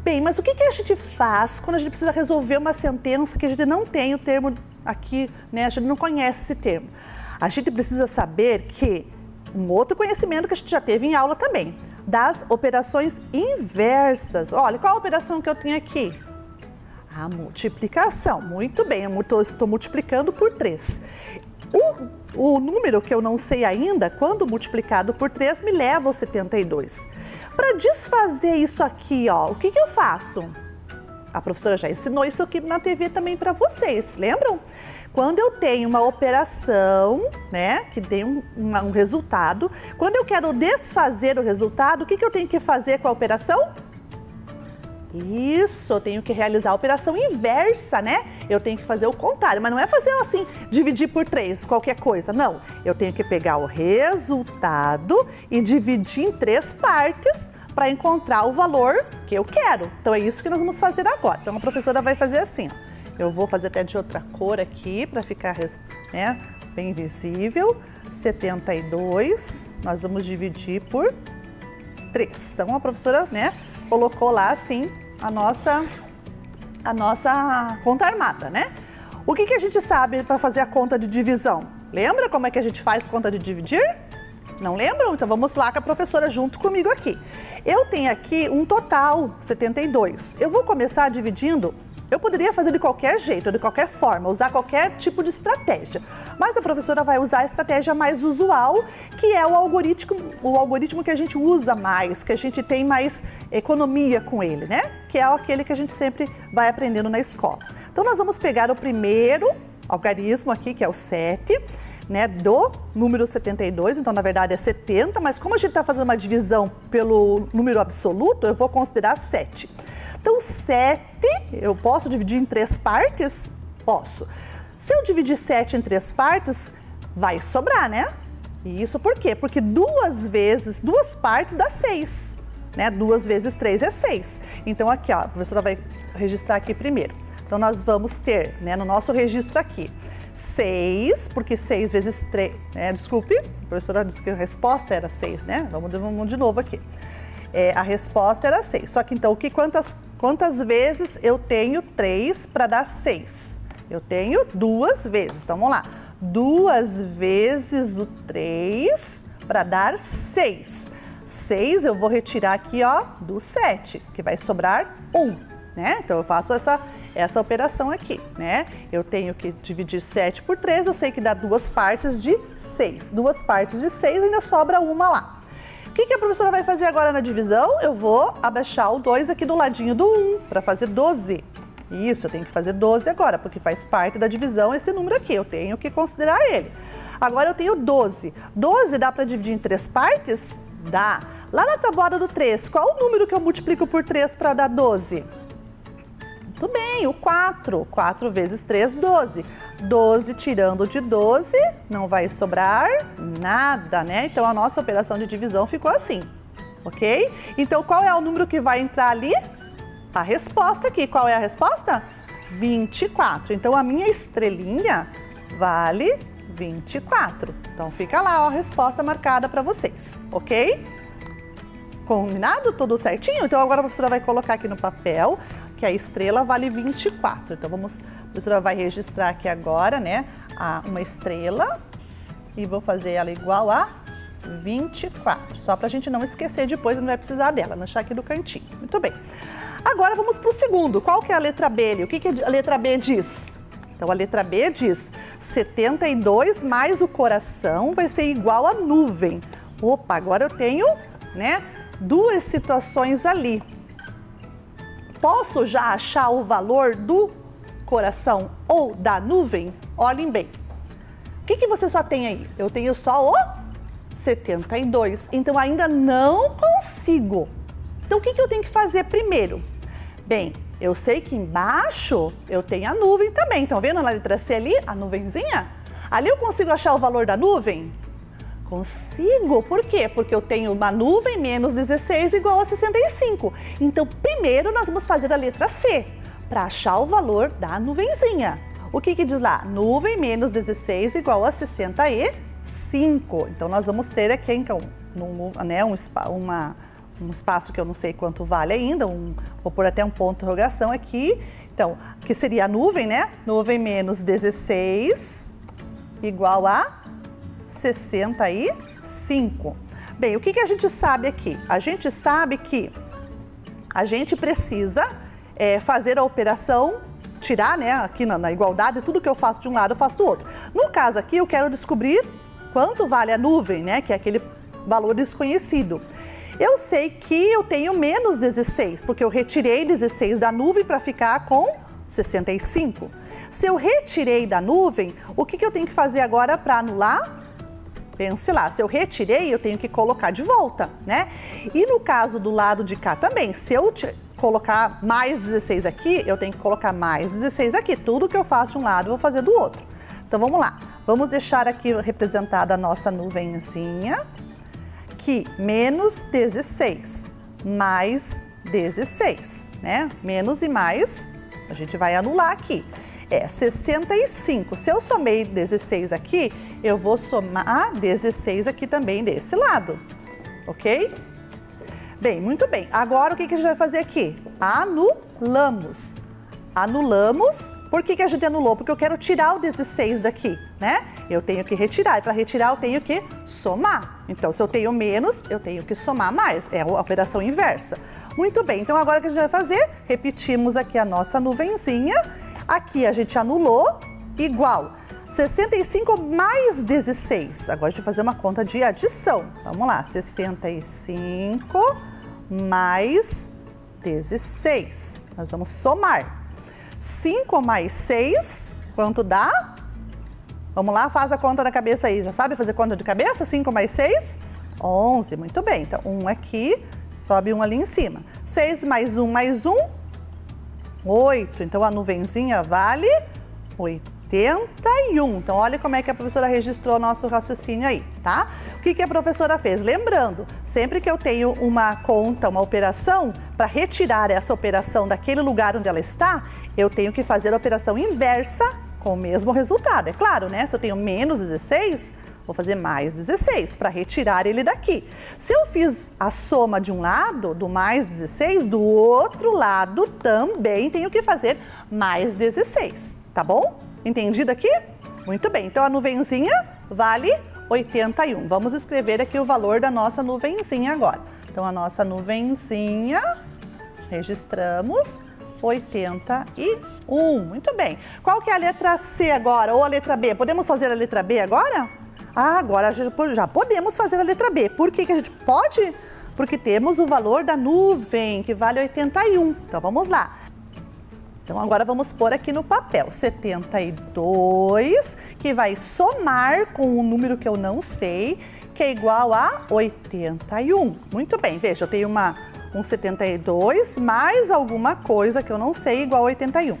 Bem, mas o que a gente faz quando a gente precisa resolver uma sentença que a gente não tem o termo aqui, né? A gente não conhece esse termo. A gente precisa saber que, um outro conhecimento que a gente já teve em aula também, das operações inversas. Olha, qual a operação que eu tenho aqui? A multiplicação. Muito bem, eu estou multiplicando por 3. O número que eu não sei ainda, quando multiplicado por 3, me leva ao 72. Para desfazer isso aqui, ó, o que eu faço? A professora já ensinou isso aqui na TV também para vocês, lembram? Quando eu tenho uma operação, né, que tem um resultado, quando eu quero desfazer o resultado, o que eu tenho que fazer com a operação? Isso, eu tenho que realizar a operação inversa, né? Eu tenho que fazer o contrário, mas não é fazer assim, dividir por 3, qualquer coisa, não. Eu tenho que pegar o resultado e dividir em 3 partes para encontrar o valor que eu quero. Então é isso que nós vamos fazer agora. Então a professora vai fazer assim, ó. Eu vou fazer até de outra cor aqui para ficar, né, bem visível. 72, nós vamos dividir por 3. Então a professora, né, colocou lá assim a nossa conta armada, né? O que a gente sabe para fazer a conta de divisão? Lembra como é que a gente faz conta de dividir? Não lembram? Então vamos lá com a professora junto comigo aqui. Eu tenho aqui um total 72. Eu vou começar dividindo. Eu poderia fazer de qualquer jeito, de qualquer forma, usar qualquer tipo de estratégia. Mas a professora vai usar a estratégia mais usual, que é o algoritmo que a gente usa mais, que a gente tem mais economia com ele, né? Que é aquele que a gente sempre vai aprendendo na escola. Então nós vamos pegar o primeiro algarismo aqui, que é o 7, né, do número 72, então na verdade é 70, mas como a gente está fazendo uma divisão pelo número absoluto, eu vou considerar 7. Então, 7, eu posso dividir em 3 partes? Posso. Se eu dividir 7 em 3 partes, vai sobrar, né? E isso por quê? Porque 2 partes dá 6, né? 2 vezes 3 é 6. Então, aqui, ó, a professora vai registrar aqui primeiro. Então, nós vamos ter, né, no nosso registro aqui, 6, porque 6 vezes 3, desculpe, a professora disse que a resposta era 6, né? Vamos de novo aqui. A resposta era 6, só que então, quantas vezes eu tenho 3 para dar 6? Eu tenho 2 vezes, então vamos lá. 2 vezes o 3 para dar 6. 6 eu vou retirar aqui, ó, do 7, que vai sobrar 1, né? Então eu faço essa operação aqui, né? Eu tenho que dividir 7 por 3, eu sei que dá 2 partes de 6. 2 partes de 6 ainda sobra uma lá. que a professora vai fazer agora na divisão? Eu vou abaixar o 2 aqui do ladinho do 1 para fazer 12. Isso, eu tenho que fazer 12 agora, porque faz parte da divisão esse número aqui, eu tenho que considerar ele. Agora eu tenho 12. 12 dá para dividir em 3 partes? Dá. Lá na tabuada do 3, qual o número que eu multiplico por 3 para dar 12? Muito bem, o 4. 4 vezes 3, 12. 12 tirando de 12, não vai sobrar nada, né? Então, a nossa operação de divisão ficou assim, ok? Então, qual é o número que vai entrar ali? A resposta aqui. Qual é a resposta? 24. Então, a minha estrelinha vale 24. Então, fica lá ó, a resposta marcada para vocês, ok? Combinado? Tudo certinho? Então, agora a professora vai colocar aqui no papel que a estrela vale 24. Então, a professora vai registrar aqui agora, né, uma estrela e vou fazer ela igual a 24. Só para a gente não esquecer depois, não vai precisar dela, vou deixar aqui do cantinho. Muito bem. Agora vamos para o segundo. Qual que é a letra B? O que a letra B diz? Então, a letra B diz 72 mais o coração vai ser igual a nuvem. Opa, agora eu tenho, né, duas situações ali. Posso já achar o valor do coração ou da nuvem? Olhem bem. O que você só tem aí? Eu tenho só o 72. Então, ainda não consigo. Então, o que eu tenho que fazer primeiro? Bem, eu sei que embaixo eu tenho a nuvem também. Estão vendo na letra C ali, a nuvenzinha? Ali eu consigo achar o valor da nuvem? Consigo. Por quê? Porque eu tenho uma nuvem menos 16 igual a 65. Então, primeiro nós vamos fazer a letra C, para achar o valor da nuvenzinha. O que diz lá? Nuvem menos 16 igual a 65. Então, nós vamos ter aqui, então, um espaço que eu não sei quanto vale ainda, vou pôr até um ponto de interrogação aqui. Então, que seria a nuvem, né? Nuvem menos 16 igual a 65. Bem, o que a gente sabe aqui? A gente sabe que a gente precisa fazer a operação, tirar, né, aqui na igualdade, tudo que eu faço de um lado eu faço do outro. No caso aqui, eu quero descobrir quanto vale a nuvem, né, que é aquele valor desconhecido. Eu sei que eu tenho menos 16, porque eu retirei 16 da nuvem para ficar com 65. Se eu retirei da nuvem, o que eu tenho que fazer agora para anular? Pense lá, se eu retirei, eu tenho que colocar de volta, né? E no caso do lado de cá também, se eu colocar mais 16 aqui, eu tenho que colocar mais 16 aqui. Tudo que eu faço de um lado, eu vou fazer do outro. Então, vamos lá. Vamos deixar aqui representada a nossa nuvenzinha, que menos 16, mais 16, né? Menos e mais, a gente vai anular aqui. 65. Se eu somei 16 aqui, eu vou somar 16 aqui também desse lado, ok? Bem, muito bem. Agora, o que a gente vai fazer aqui? Anulamos. Anulamos. Por que a gente anulou? Porque eu quero tirar o 16 daqui, né? Eu tenho que retirar. E para retirar, eu tenho que somar. Então, se eu tenho menos, eu tenho que somar mais. É a operação inversa. Muito bem. Então, agora o que a gente vai fazer? Repetimos aqui a nossa nuvenzinha. Aqui a gente anulou, igual 65 mais 16. Agora a gente vai fazer uma conta de adição. Vamos lá, 65 mais 16. Nós vamos somar. 5 mais 6, quanto dá? Vamos lá, faz a conta na cabeça aí. Já sabe fazer conta de cabeça? 5 mais 6? 11, muito bem. Então, 1 aqui, sobe 1 ali em cima. 6 mais 1 mais 1, 8. Então, a nuvenzinha vale 81. Então, olha como é que a professora registrou o nosso raciocínio aí, tá? O que a professora fez? Lembrando, sempre que eu tenho uma conta, uma operação, para retirar essa operação daquele lugar onde ela está, eu tenho que fazer a operação inversa com o mesmo resultado. É claro, né? Se eu tenho menos 16, vou fazer mais 16 para retirar ele daqui. Se eu fiz a soma de um lado, do mais 16, do outro lado também tenho que fazer mais 16, tá bom? Entendido aqui? Muito bem, então a nuvenzinha vale 81. Vamos escrever aqui o valor da nossa nuvenzinha agora. Então a nossa nuvenzinha, registramos 81. Muito bem. Qual que é a letra C agora ou a letra B? Podemos fazer a letra B agora? Ah, agora já podemos fazer a letra B. Por que a gente pode? Porque temos o valor da nuvem, que vale 81. Então, vamos lá. Então, agora vamos pôr aqui no papel 72, que vai somar com um número que eu não sei, que é igual a 81. Muito bem, veja, eu tenho um 72 mais alguma coisa que eu não sei igual a 81.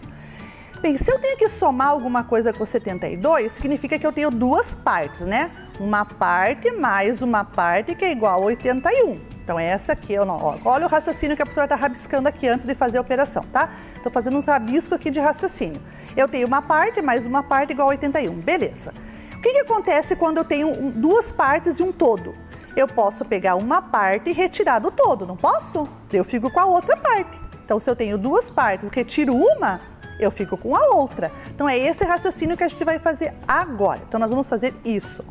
Bem, se eu tenho que somar alguma coisa com 72, significa que eu tenho duas partes, né? Uma parte mais uma parte que é igual a 81. Então, essa aqui, olha o raciocínio que a professora está rabiscando aqui antes de fazer a operação, tá? Estou fazendo uns rabiscos aqui de raciocínio. Eu tenho uma parte mais uma parte igual a 81, beleza. O que acontece quando eu tenho duas partes e um todo? Eu posso pegar uma parte e retirar do todo, não posso? Eu fico com a outra parte. Então, se eu tenho duas partes, retiro uma, eu fico com a outra. Então, é esse raciocínio que a gente vai fazer agora. Então, nós vamos fazer isso.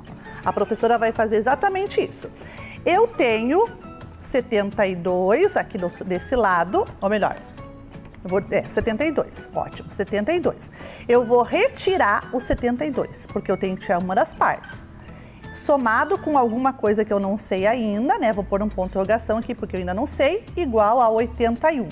A professora vai fazer exatamente isso. Eu tenho 72 aqui desse lado, ou melhor, 72, ótimo, 72. Eu vou retirar o 72, porque eu tenho que tirar uma das partes. Somado com alguma coisa que eu não sei ainda, né? Vou pôr um ponto de interrogação aqui, porque eu ainda não sei, igual a 81. O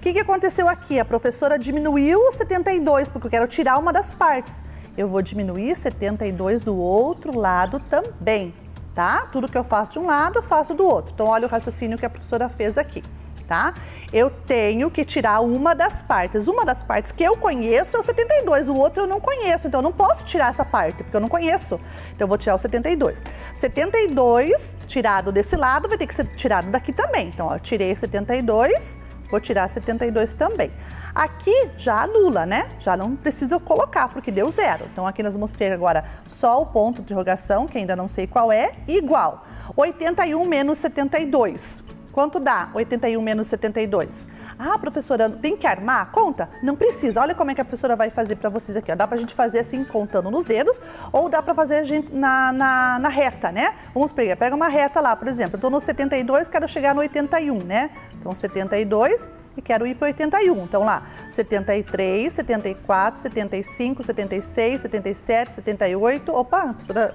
que aconteceu aqui? A professora diminuiu o 72, porque eu quero tirar uma das partes. Eu vou diminuir 72 do outro lado também, tá? Tudo que eu faço de um lado, eu faço do outro. Então, olha o raciocínio que a professora fez aqui, tá? Eu tenho que tirar uma das partes. Uma das partes que eu conheço é o 72, o outro eu não conheço. Então, eu não posso tirar essa parte, porque eu não conheço. Então, eu vou tirar o 72. 72 tirado desse lado vai ter que ser tirado daqui também. Então, ó, eu tirei 72, vou tirar 72 também. Aqui já anula, né? Já não precisa colocar, porque deu zero. Então, aqui nós vamos ter agora só o ponto de interrogação, que ainda não sei qual é, igual. 81 menos 72. Quanto dá 81 menos 72? Ah, professora, tem que armar? Conta? Não precisa. Olha como é que a professora vai fazer para vocês aqui. Ó. Dá pra gente fazer assim, contando nos dedos, ou dá pra fazer a gente na reta, né? Vamos pegar, pega uma reta lá, por exemplo. Eu tô no 72, quero chegar no 81, né? Então, 72... e quero ir para 81. Então, lá, 73, 74, 75, 76, 77, 78. Opa, a professora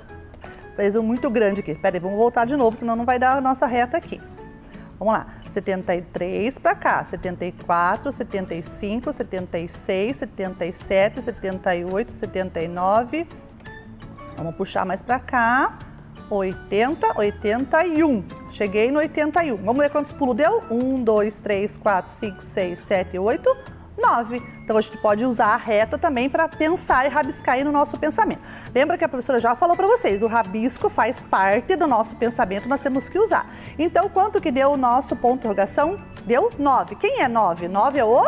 fez um muito grande aqui. Peraí, vamos voltar de novo, senão não vai dar a nossa reta aqui. Vamos lá, 73 para cá, 74, 75, 76, 77, 78, 79. Vamos puxar mais para cá. 80, 81. Cheguei no 81. Vamos ver quantos pulos deu? 1, 2, 3, 4, 5, 6, 7, 8, 9. Então, a gente pode usar a reta também para pensar e rabiscar aí no nosso pensamento. Lembra que a professora já falou para vocês, o rabisco faz parte do nosso pensamento, nós temos que usar. Então, quanto que deu o nosso ponto de interrogação? Deu 9. Quem é 9? 9 é o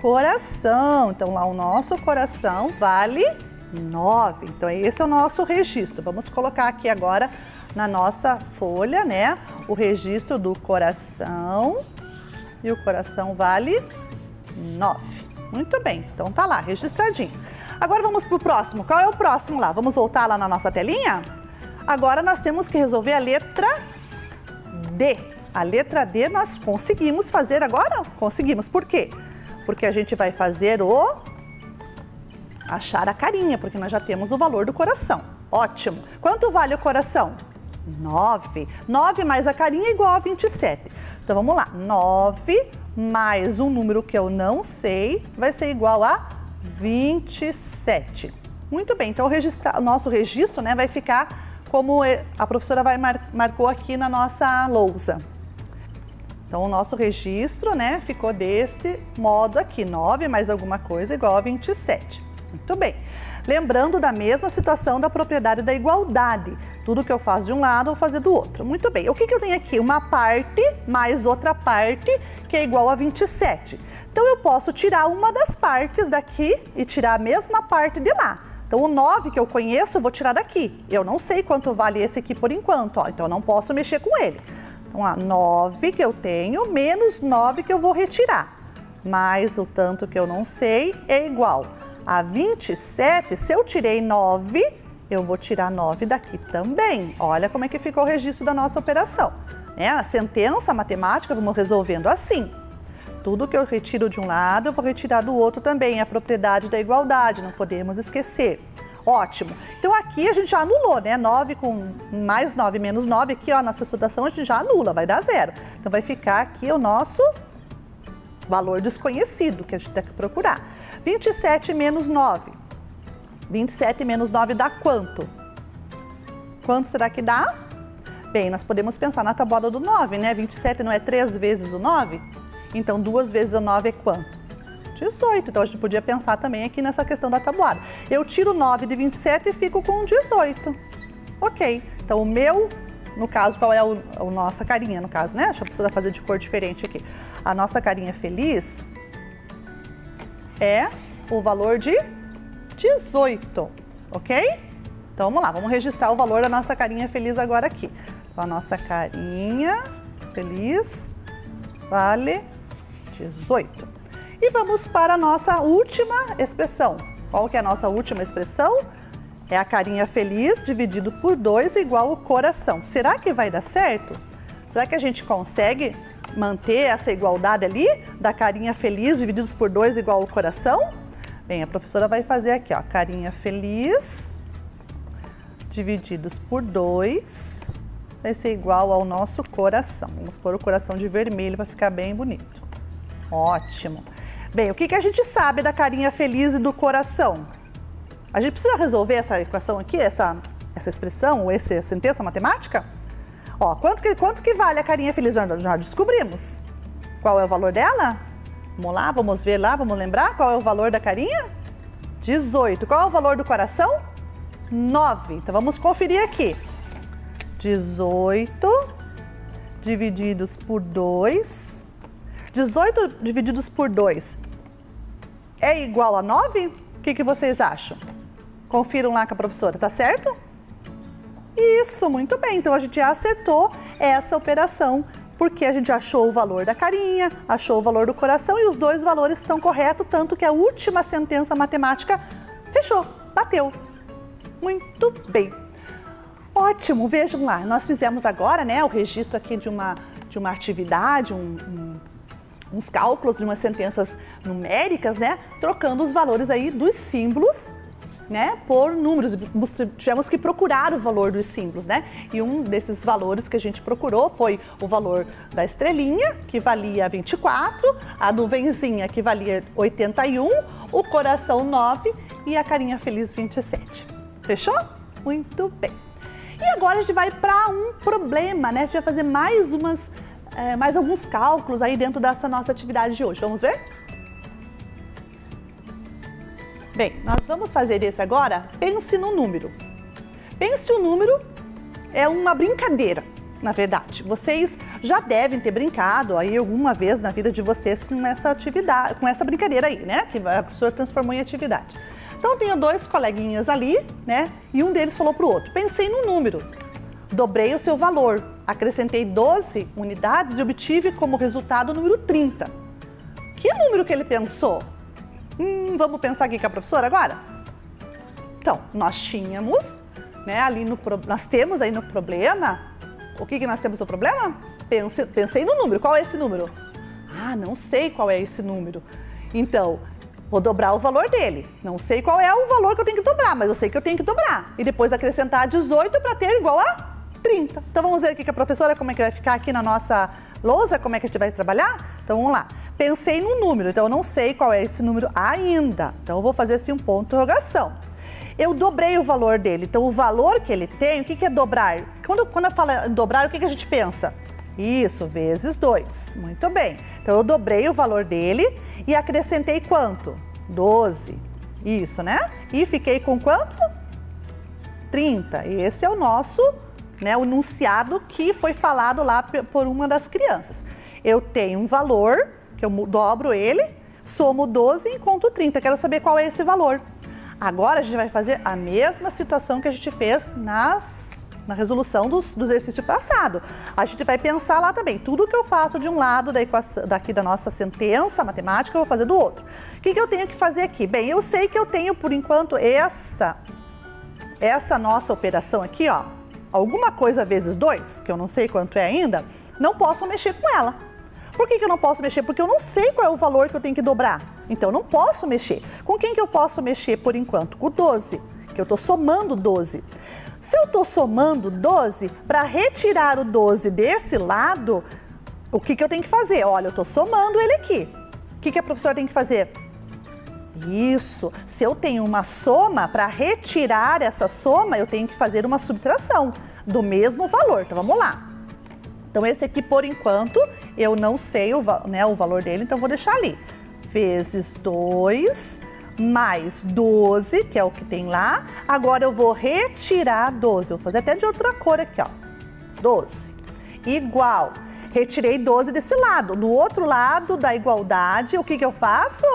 coração. Então, lá o nosso coração vale 9. Então, esse é o nosso registro. Vamos colocar aqui agora na nossa folha, né? O registro do coração. E o coração vale 9. Muito bem. Então, tá lá, registradinho. Agora, vamos pro próximo. Qual é o próximo lá? Vamos voltar lá na nossa telinha? Agora, nós temos que resolver a letra D. A letra D nós conseguimos fazer agora? Conseguimos. Por quê? Porque a gente vai fazer achar a carinha, porque nós já temos o valor do coração. Ótimo. Quanto vale o coração? 9. 9 mais a carinha é igual a 27. Então, vamos lá. 9 mais um número que eu não sei vai ser igual a 27. Muito bem. Então, o nosso registro, né, vai ficar como a professora marcou aqui na nossa lousa. Então, o nosso registro, né, ficou desse modo aqui. 9 mais alguma coisa igual a 27. Muito bem. Lembrando da mesma situação da propriedade da igualdade. Tudo que eu faço de um lado, eu vou fazer do outro. Muito bem. O que eu tenho aqui? Uma parte mais outra parte, que é igual a 27. Então, eu posso tirar uma das partes daqui e tirar a mesma parte de lá. Então, o 9 que eu conheço, eu vou tirar daqui. Eu não sei quanto vale esse aqui por enquanto, ó. Então, eu não posso mexer com ele. Então, ó, 9 que eu tenho, menos 9 que eu vou retirar. Mais o tanto que eu não sei é igual a 27, se eu tirei 9, eu vou tirar 9 daqui também. Olha como é que ficou o registro da nossa operação. A sentença matemática, vamos resolvendo assim. Tudo que eu retiro de um lado, eu vou retirar do outro também. É a propriedade da igualdade, não podemos esquecer. Ótimo. Então aqui a gente já anulou, né? 9 com mais 9 menos 9, aqui ó, nossa situação a gente já anula, vai dar 0. Então vai ficar aqui o nosso valor desconhecido que a gente tem que procurar. 27 menos 9. 27 menos 9 dá quanto? Quanto será que dá? Bem, nós podemos pensar na tabuada do 9, né? 27 não é 3 vezes o 9? Então 2 vezes o 9 é quanto? 18. Então a gente podia pensar também aqui nessa questão da tabuada. Eu tiro 9 de 27 e fico com 18. Ok. Então o meu, no caso, qual é a nossa carinha, no caso, né? Deixa a professora fazer de cor diferente aqui. A nossa carinha feliz é o valor de 18, ok? Então vamos lá, vamos registrar o valor da nossa carinha feliz agora aqui. Então, a nossa carinha feliz vale 18. E vamos para a nossa última expressão. Qual que é a nossa última expressão? É a carinha feliz dividido por 2 igual o coração. Será que vai dar certo? Será que a gente consegue manter essa igualdade ali da carinha feliz divididos por 2 igual o coração? Bem, a professora vai fazer aqui, ó, carinha feliz divididos por 2 vai ser igual ao nosso coração. Vamos pôr o coração de vermelho para ficar bem bonito. Ótimo. Bem, o que a gente sabe da carinha feliz e do coração? A gente precisa resolver essa equação aqui, essa expressão, ou essa sentença matemática? Ó, quanto que vale a carinha feliz? Já descobrimos. Qual é o valor dela? Vamos lá, vamos ver lá, vamos lembrar qual é o valor da carinha? 18. Qual é o valor do coração? 9. Então vamos conferir aqui. 18 divididos por 2. 18 divididos por 2 é igual a 9? O que vocês acham? Confiram lá com a professora, tá certo? Isso, muito bem. Então a gente já acertou essa operação, porque a gente achou o valor da carinha, achou o valor do coração e os dois valores estão corretos, tanto que a última sentença matemática fechou, bateu. Muito bem. Ótimo, vejam lá, nós fizemos agora, né, o registro aqui de uma atividade, uns cálculos de umas sentenças numéricas, né, trocando os valores aí dos símbolos, né, por números. Tivemos que procurar o valor dos símbolos, né, e um desses valores que a gente procurou foi o valor da estrelinha, que valia 24, a nuvenzinha, que valia 81, o coração 9 e a carinha feliz 27. Fechou? Muito bem. E agora a gente vai para um problema, né? A gente vai fazer mais alguns cálculos aí dentro dessa nossa atividade de hoje. Vamos ver? Bem, nós vamos fazer esse agora. Pense no número. Pense o número, é uma brincadeira, na verdade. Vocês já devem ter brincado aí alguma vez na vida de vocês com essa atividade, com essa brincadeira aí, né? Que a professora transformou em atividade. Então, tenho dois coleguinhas ali, né? E um deles falou para o outro, pensei no número, dobrei o seu valor, acrescentei 12 unidades e obtive como resultado o número 30. Que número que ele pensou? Vamos pensar aqui com a professora agora? Então, nós tínhamos, né, nós temos aí no problema, o que nós temos no problema? Pensei no número, qual é esse número? Ah, não sei qual é esse número. Então, vou dobrar o valor dele. Não sei qual é o valor que eu tenho que dobrar, mas eu sei que eu tenho que dobrar. E depois acrescentar 18 para ter igual a 30. Então vamos ver aqui com a professora como é que vai ficar aqui na nossa lousa, como é que a gente vai trabalhar? Então vamos lá. Pensei no número, então eu não sei qual é esse número ainda. Então eu vou fazer assim um ponto de interrogação. Eu dobrei o valor dele, então o valor que ele tem, o que é dobrar? Quando eu falo em dobrar, o que a gente pensa? Isso, vezes 2. Muito bem. Então eu dobrei o valor dele e acrescentei quanto? 12. Isso, né? E fiquei com quanto? 30. Esse é o nosso, né, o enunciado que foi falado lá por uma das crianças. Eu tenho um valor, que eu dobro ele, somo 12 e conto 30. Quero saber qual é esse valor. Agora a gente vai fazer a mesma situação que a gente fez na resolução do exercício passado. A gente vai pensar lá também, tudo que eu faço de um lado da equação, daqui da nossa sentença matemática, eu vou fazer do outro. O que eu tenho que fazer aqui? Bem, eu sei que eu tenho, por enquanto, essa nossa operação aqui, ó, alguma coisa vezes 2, que eu não sei quanto é ainda, não posso mexer com ela. Por que eu não posso mexer? Porque eu não sei qual é o valor que eu tenho que dobrar. Então, eu não posso mexer. Com quem que eu posso mexer por enquanto? Com o 12. que eu estou somando 12. Se eu estou somando 12, para retirar o 12 desse lado, o que eu tenho que fazer? Olha, eu estou somando ele aqui. O que a professora tem que fazer? Isso, se eu tenho uma soma, para retirar essa soma, eu tenho que fazer uma subtração do mesmo valor. Então, vamos lá. Então, esse aqui, por enquanto, eu não sei o valor dele, então vou deixar ali. Vezes 2 mais 12, que é o que tem lá. Agora, eu vou retirar 12. Vou fazer até de outra cor aqui, ó. 12. Igual. Retirei 12 desse lado. No outro lado da igualdade, o que eu faço?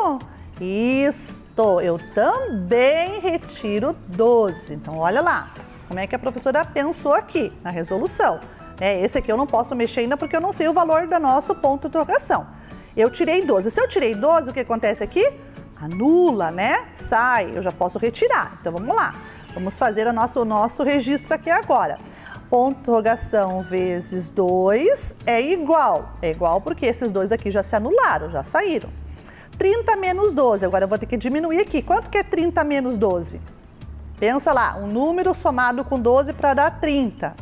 Isto, eu também retiro 12. Então, olha lá, como é que a professora pensou aqui na resolução. Esse aqui eu não posso mexer ainda porque eu não sei o valor do nosso ponto de interrogação. Eu tirei 12. Se eu tirei 12, o que acontece aqui? Anula, né? Sai, eu já posso retirar. Então, vamos lá. Vamos fazer o nosso registro aqui agora. Ponto de interrogação vezes 2 é igual. É igual porque esses dois aqui já se anularam, já saíram. 30 menos 12, agora eu vou ter que diminuir aqui. Quanto que é 30 menos 12? Pensa lá, um número somado com 12 para dar 30.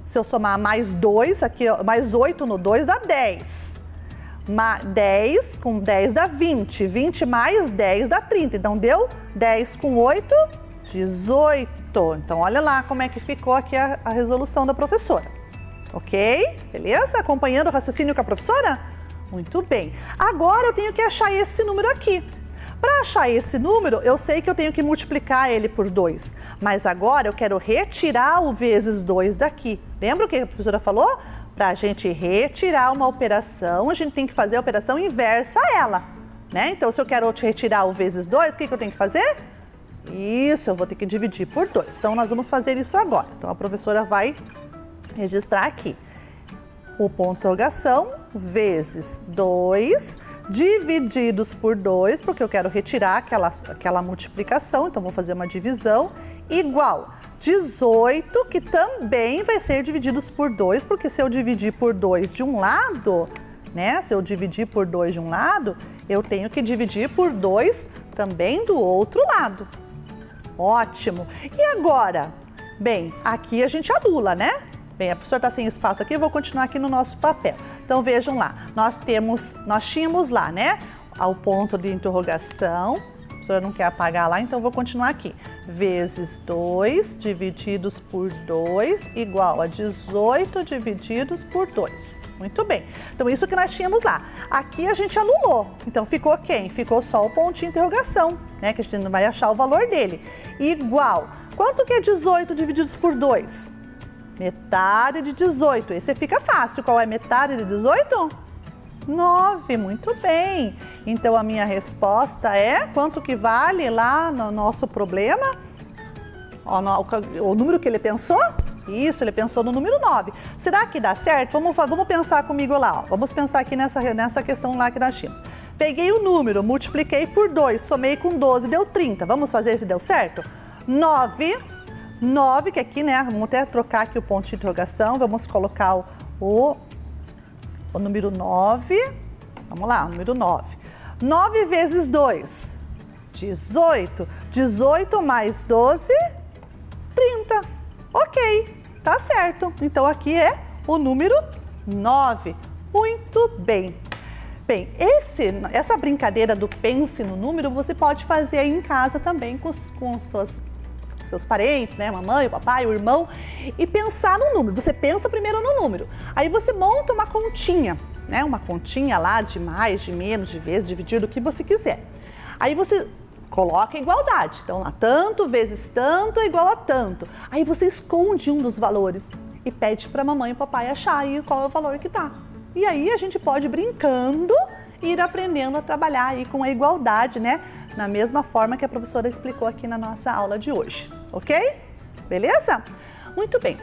Se eu somar mais 2, aqui, mais 8 no 2 dá 10. 10 com 10 dá 20. 20 mais 10 dá 30. Então, deu 10 com 8, 18. Então, olha lá como é que ficou aqui a resolução da professora. Ok? Beleza? Acompanhando o raciocínio com a professora? Muito bem. Agora eu tenho que achar esse número aqui. Para achar esse número, eu sei que eu tenho que multiplicar ele por 2. Mas agora eu quero retirar o vezes 2 daqui. Lembra o que a professora falou? Para a gente retirar uma operação, a gente tem que fazer a operação inversa a ela. Né? Então, se eu quero retirar o vezes 2, o que eu tenho que fazer? Isso, eu vou ter que dividir por 2. Então, nós vamos fazer isso agora. Então, a professora vai registrar aqui. O ponto de interrogação vezes 2 divididos por 2, porque eu quero retirar aquela multiplicação, então vou fazer uma divisão, igual 18, que também vai ser divididos por 2, porque se eu dividir por 2 de um lado, né, se eu dividir por 2 de um lado, eu tenho que dividir por 2 também do outro lado. Ótimo! E agora? Bem, aqui a gente anula, né? Bem, a professora está sem espaço aqui, eu vou continuar aqui no nosso papel. Então, vejam lá, nós tínhamos lá, né, ao ponto de interrogação, a professora não quer apagar lá, então vou continuar aqui. Vezes 2 divididos por 2 igual a 18 divididos por 2. Muito bem. Então, isso que nós tínhamos lá. Aqui a gente anulou. Então, ficou quem? Ficou só o pontinho de interrogação, né, que a gente não vai achar o valor dele. Igual. Quanto que é 18 divididos por 2? Metade de 18. Esse fica fácil. Qual é metade de 18? 9. Muito bem. Então, a minha resposta é quanto que vale lá no nosso problema? O número que ele pensou? Isso, ele pensou no número 9. Será que dá certo? Vamos pensar comigo lá. Ó. Vamos pensar aqui nessa questão lá que nós tínhamos. Peguei o número, multipliquei por 2, somei com 12, deu 30. Vamos fazer se deu certo? 9, que aqui, né, vamos até trocar aqui o ponto de interrogação, vamos colocar o número 9, vamos lá, o número 9. 9 vezes 2, 18. 18 mais 12, 30. Ok, tá certo. Então, aqui é o número 9. Muito bem. Bem, essa brincadeira do pense no número, você pode fazer aí em casa também com seus parentes, né, mamãe, o papai, o irmão, e pensar no número. Você pensa primeiro no número, aí você monta uma continha, né, uma continha lá de mais, de menos, de vezes, dividir do que você quiser. Aí você coloca a igualdade, então lá, tanto vezes tanto é igual a tanto. Aí você esconde um dos valores e pede para a mamãe e o papai achar aí qual é o valor que tá. E aí a gente pode, brincando, ir aprendendo a trabalhar aí com a igualdade, né? Na mesma forma que a professora explicou aqui na nossa aula de hoje, ok? Beleza? Muito bem.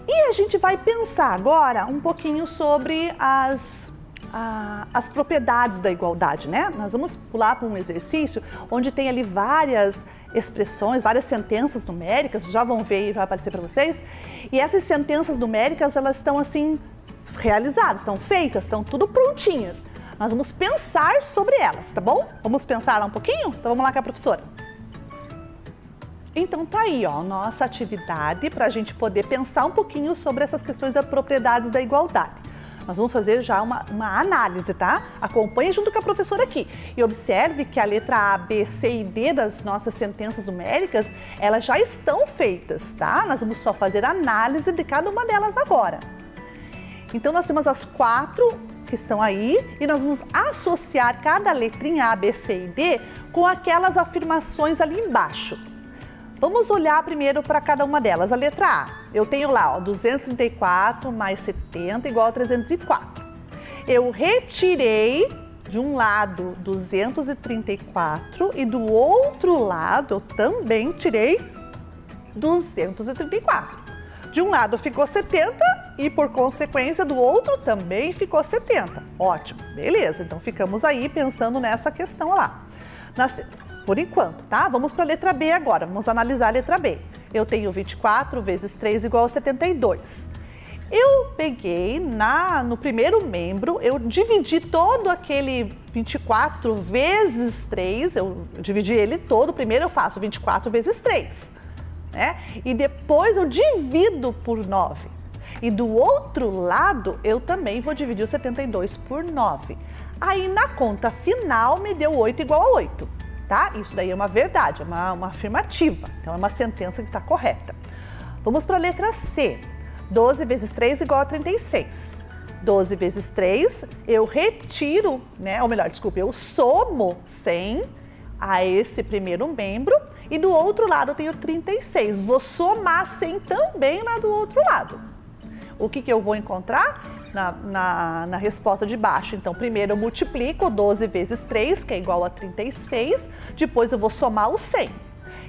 E a gente vai pensar agora um pouquinho sobre as propriedades da igualdade, né? Nós vamos pular para um exercício onde tem ali várias expressões, várias sentenças numéricas, já vão ver e vai aparecer para vocês. E essas sentenças numéricas, elas estão assim realizadas, estão feitas, estão tudo prontinhas. Nós vamos pensar sobre elas, tá bom? Vamos pensar lá um pouquinho? Então vamos lá com a professora. Então tá aí, ó, nossa atividade para a gente poder pensar um pouquinho sobre essas questões das propriedades da igualdade. Nós vamos fazer já uma análise, tá? Acompanhe junto com a professora aqui e observe que a letra A, B, C e D das nossas sentenças numéricas, elas já estão feitas, tá? Nós vamos só fazer análise de cada uma delas agora. Então nós temos as 4 que estão aí e nós vamos associar cada letrinha A, B, C e D com aquelas afirmações ali embaixo. Vamos olhar primeiro para cada uma delas. A letra A, eu tenho lá, ó, 234 mais 70 igual a 304. Eu retirei de um lado 234 e do outro lado eu também tirei 234. De um lado ficou 70 e por consequência do outro também ficou 70. Ótimo, beleza, então ficamos aí pensando nessa questão lá. Por enquanto, tá? Vamos para a letra B agora, vamos analisar a letra B. Eu tenho 24 vezes 3 igual a 72. Eu peguei no primeiro membro, eu dividi todo aquele 24 vezes 3, eu dividi ele todo, primeiro eu faço 24 vezes 3, né? E depois eu divido por 9. E do outro lado, eu também vou dividir o 72 por 9. Aí na conta final me deu 8 igual a 8. Tá? Isso daí é uma verdade, é uma afirmativa, então é uma sentença que está correta. Vamos para a letra C. 12 vezes 3 igual a 36. 12 vezes 3, eu retiro, né? Ou melhor, desculpe, eu somo 100 a esse primeiro membro e do outro lado eu tenho 36. Vou somar 100 também lá do outro lado. O que eu vou encontrar? Na resposta de baixo. Então, primeiro eu multiplico 12 vezes 3, que é igual a 36, depois eu vou somar o 100.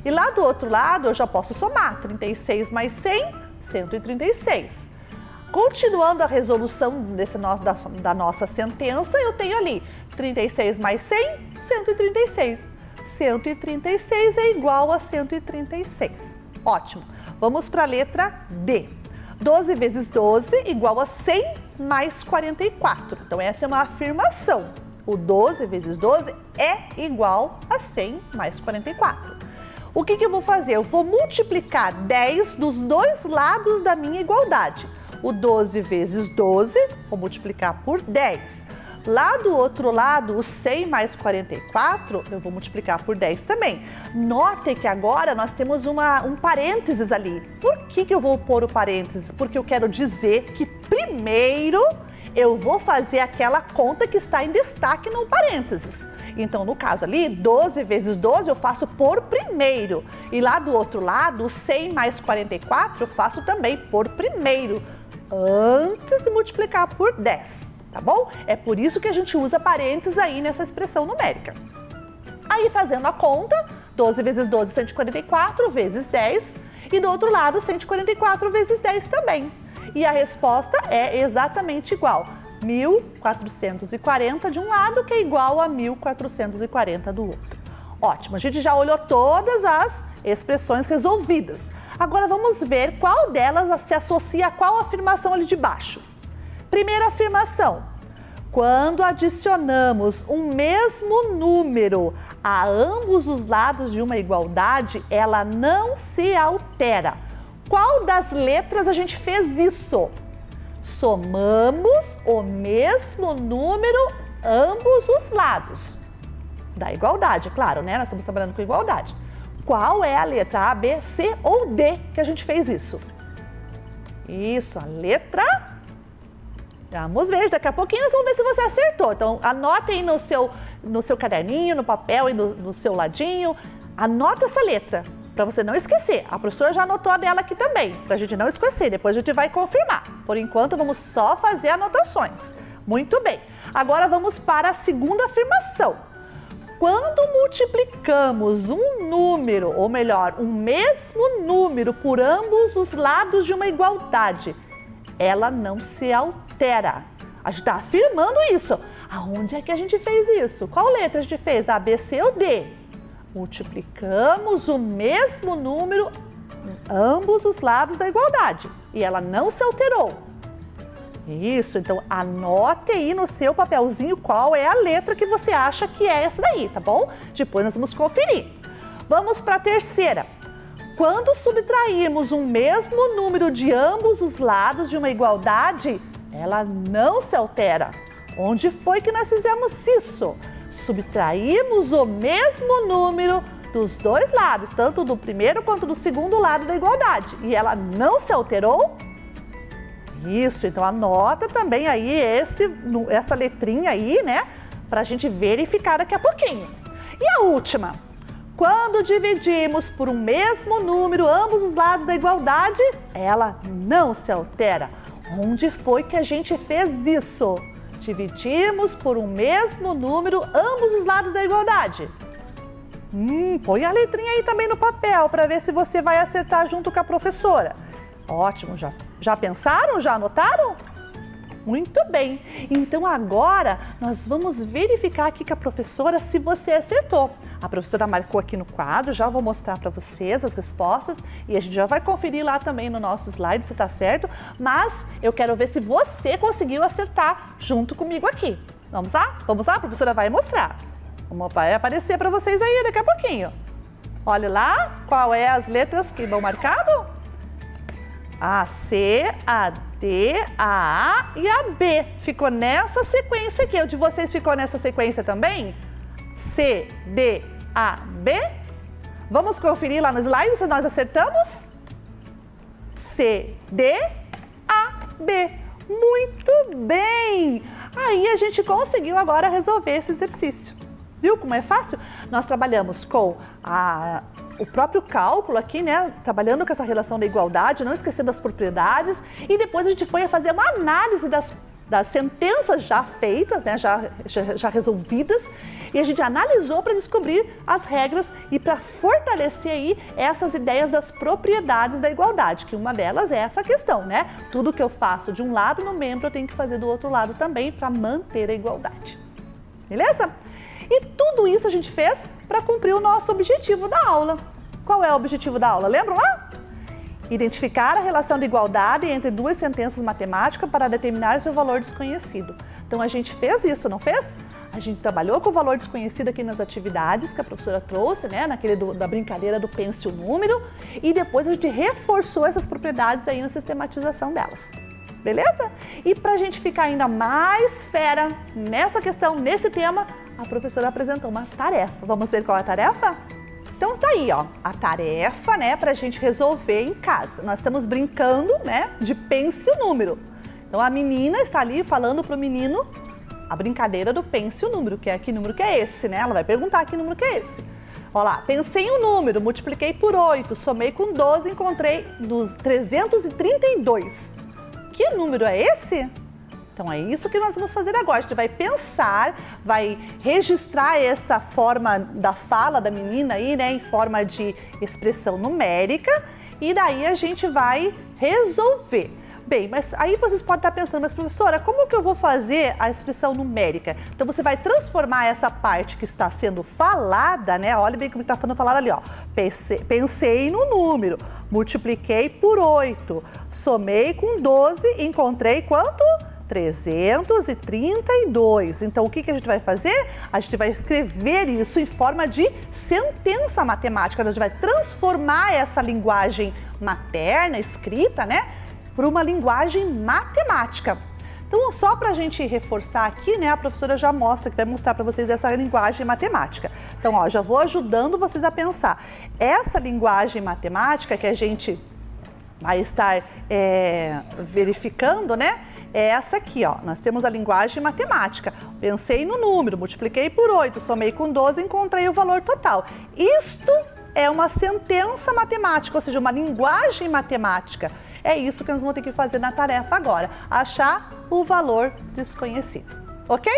E lá do outro lado eu já posso somar 36 mais 100, 136. Continuando a resolução da nossa sentença, eu tenho ali 36 mais 100, 136. 136 é igual a 136. Ótimo. Vamos para a letra D. 12 vezes 12 igual a 100 mais 44. Então, essa é uma afirmação. O 12 vezes 12 é igual a 100 mais 44. O que eu vou fazer? Eu vou multiplicar 10 dos dois lados da minha igualdade. O 12 vezes 12, vou multiplicar por 10. Lá do outro lado, o 100 mais 44, eu vou multiplicar por 10 também. Notem que agora nós temos um parênteses ali. Por que eu vou pôr o parênteses? Porque eu quero dizer que primeiro eu vou fazer aquela conta que está em destaque no parênteses. Então, no caso ali, 12 vezes 12 eu faço por primeiro. E lá do outro lado, o 100 mais 44 eu faço também por primeiro, antes de multiplicar por 10. Tá bom? É por isso que a gente usa parênteses aí nessa expressão numérica. Aí, fazendo a conta, 12 vezes 12, 144 vezes 10. E do outro lado, 144 vezes 10 também. E a resposta é exatamente igual. 1.440 de um lado, que é igual a 1.440 do outro. Ótimo, a gente já olhou todas as expressões resolvidas. Agora, vamos ver qual delas se associa a qual afirmação ali de baixo. Primeira afirmação, quando adicionamos um mesmo número a ambos os lados de uma igualdade, ela não se altera. Qual das letras a gente fez isso? Somamos o mesmo número ambos os lados da igualdade, claro, né? Nós estamos trabalhando com igualdade. Qual é a letra A, B, C ou D que a gente fez isso? Isso, a letra... Vamos ver, daqui a pouquinho nós vamos ver se você acertou. Então, anote aí no seu caderninho, no papel e no seu ladinho. Anota essa letra, para você não esquecer. A professora já anotou a dela aqui também, para a gente não esquecer. Depois a gente vai confirmar. Por enquanto, vamos só fazer anotações. Muito bem. Agora vamos para a segunda afirmação. Quando multiplicamos um número, ou melhor, um mesmo número por ambos os lados de uma igualdade, ela não se altera. A gente está afirmando isso. Aonde é que a gente fez isso? Qual letra a gente fez? A, B, C ou D? Multiplicamos o mesmo número em ambos os lados da igualdade. E ela não se alterou. Isso, então anote aí no seu papelzinho qual é a letra que você acha que é essa daí, tá bom? Depois nós vamos conferir. Vamos para a terceira. quando subtraímos um mesmo número de ambos os lados de uma igualdade, ela não se altera. Onde foi que nós fizemos isso? Subtraímos o mesmo número dos dois lados, tanto do primeiro quanto do segundo lado da igualdade. E ela não se alterou? Isso, então anota também aí essa letrinha aí, né? Pra gente verificar daqui a pouquinho. E a última? Quando dividimos por um mesmo número ambos os lados da igualdade, ela não se altera. Onde foi que a gente fez isso? Dividimos por um mesmo número ambos os lados da igualdade. Põe a letrinha aí também no papel para ver se você vai acertar junto com a professora. Ótimo, já pensaram? Já anotaram? Muito bem. Então agora nós vamos verificar aqui com a professora se você acertou. A professora marcou aqui no quadro, já vou mostrar para vocês as respostas e a gente já vai conferir lá também no nosso slide se tá certo, mas eu quero ver se você conseguiu acertar junto comigo aqui. Vamos lá? Vamos lá? A professora vai mostrar. Vai aparecer para vocês aí daqui a pouquinho. Olha lá, qual é as letras que vão marcado? A C, a D, a A e a B. Ficou nessa sequência aqui. O de vocês ficou nessa sequência também? C, D, A, B. Vamos conferir lá no slide se nós acertamos? C, D, A, B. Muito bem! Aí a gente conseguiu agora resolver esse exercício. Viu como é fácil? Nós trabalhamos com o próprio cálculo aqui, né? Trabalhando com essa relação da igualdade, não esquecendo as propriedades. E depois a gente foi fazer uma análise das sentenças já feitas, né? Já resolvidas. E a gente analisou para descobrir as regras e para fortalecer aí essas ideias das propriedades da igualdade, que uma delas é essa questão, né? Tudo que eu faço de um lado no membro, eu tenho que fazer do outro lado também para manter a igualdade. Beleza? E tudo isso a gente fez para cumprir o nosso objetivo da aula. Qual é o objetivo da aula? Lembram lá? Identificar a relação de igualdade entre duas sentenças matemáticas para determinar seu valor desconhecido. Então a gente fez isso, não fez? A gente trabalhou com o valor desconhecido aqui nas atividades que a professora trouxe, né? Da brincadeira do pense o número. E depois a gente reforçou essas propriedades aí na sistematização delas. Beleza? E para a gente ficar ainda mais fera nessa questão, nesse tema, a professora apresentou uma tarefa. Vamos ver qual é a tarefa? Então está aí, ó, a tarefa, né, para a gente resolver em casa. Nós estamos brincando, né, de pense o número. Então a menina está ali falando para o menino a brincadeira do pense o número, que número que é esse, né? Ela vai perguntar que número que é esse. Olha lá, pensei em um número, multipliquei por 8, somei com 12, encontrei 332. Que número é esse? Então é isso que nós vamos fazer agora. A gente vai pensar, vai registrar essa forma da fala da menina aí, né, em forma de expressão numérica, e daí a gente vai resolver. Bem, mas aí vocês podem estar pensando, mas professora, como que eu vou fazer a expressão numérica? Então você vai transformar essa parte que está sendo falada, né? Olha bem como está sendo falado ali, ó. Pensei no número, multipliquei por 8, somei com 12, encontrei quanto? 332. Então o que a gente vai fazer? A gente vai escrever isso em forma de sentença matemática. A gente vai transformar essa linguagem materna, escrita, né, por uma linguagem matemática. Então, só para a gente reforçar aqui, né, a professora já mostra, que vai mostrar para vocês essa linguagem matemática. Então, ó, já vou ajudando vocês a pensar. Essa linguagem matemática que a gente vai estar verificando, né, é essa aqui, ó. Nós temos a linguagem matemática. Pensei no número, multipliquei por 8, somei com 12, encontrei o valor total. Isto é uma sentença matemática, ou seja, uma linguagem matemática. É isso que nós vamos ter que fazer na tarefa agora, achar o valor desconhecido, ok?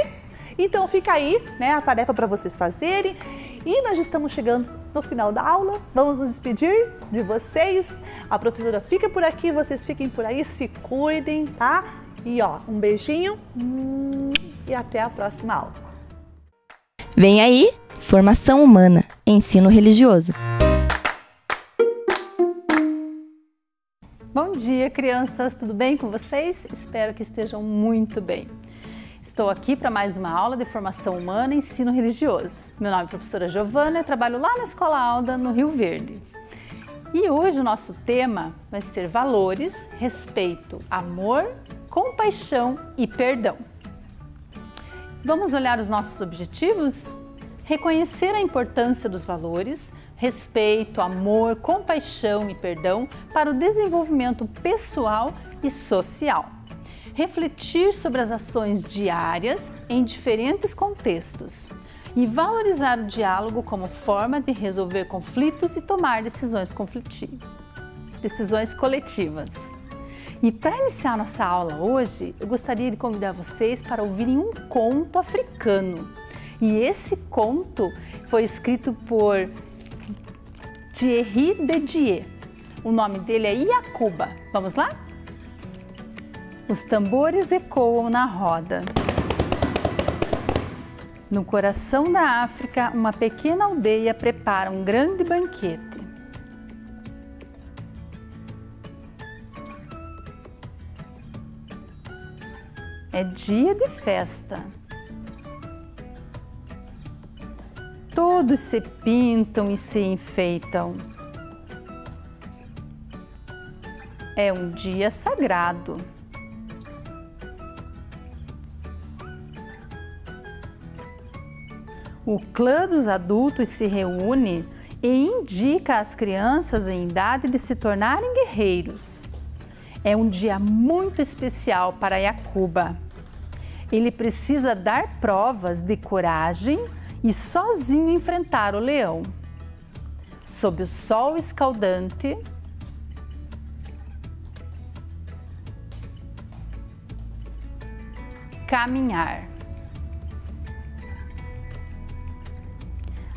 Então fica aí, né, a tarefa para vocês fazerem e nós estamos chegando no final da aula, vamos nos despedir de vocês, a professora fica por aqui, vocês fiquem por aí, se cuidem, tá? E ó, um beijinho e até a próxima aula. Vem aí, Formação Humana, Ensino Religioso. Bom dia, crianças! Tudo bem com vocês? Espero que estejam muito bem. Estou aqui para mais uma aula de Formação Humana e Ensino Religioso. Meu nome é professora Giovana e trabalho lá na Escola Alda, no Rio Verde. E hoje o nosso tema vai ser valores, respeito, amor, compaixão e perdão. Vamos olhar os nossos objetivos? Reconhecer a importância dos valores, respeito, amor, compaixão e perdão para o desenvolvimento pessoal e social. Refletir sobre as ações diárias em diferentes contextos e valorizar o diálogo como forma de resolver conflitos e tomar decisões coletivas. E para iniciar nossa aula hoje, eu gostaria de convidar vocês para ouvirem um conto africano. E esse conto foi escrito por Thierry Dedier. O nome dele é Yacuba. Vamos lá? Os tambores ecoam na roda. No coração da África, uma pequena aldeia prepara um grande banquete. É dia de festa. Todos se pintam e se enfeitam. É um dia sagrado. O clã dos adultos se reúne e indica às crianças em idade de se tornarem guerreiros. É um dia muito especial para Yacuba. Ele precisa dar provas de coragem e sozinho enfrentar o leão. Sob o sol escaldante, caminhar.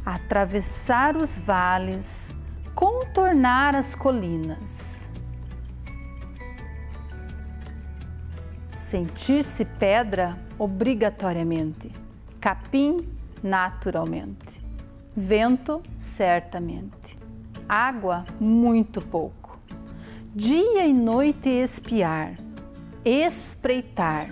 Atravessar os vales, contornar as colinas. Sentir-se pedra obrigatoriamente, capim naturalmente, vento certamente, água muito pouco. Dia e noite espiar, espreitar,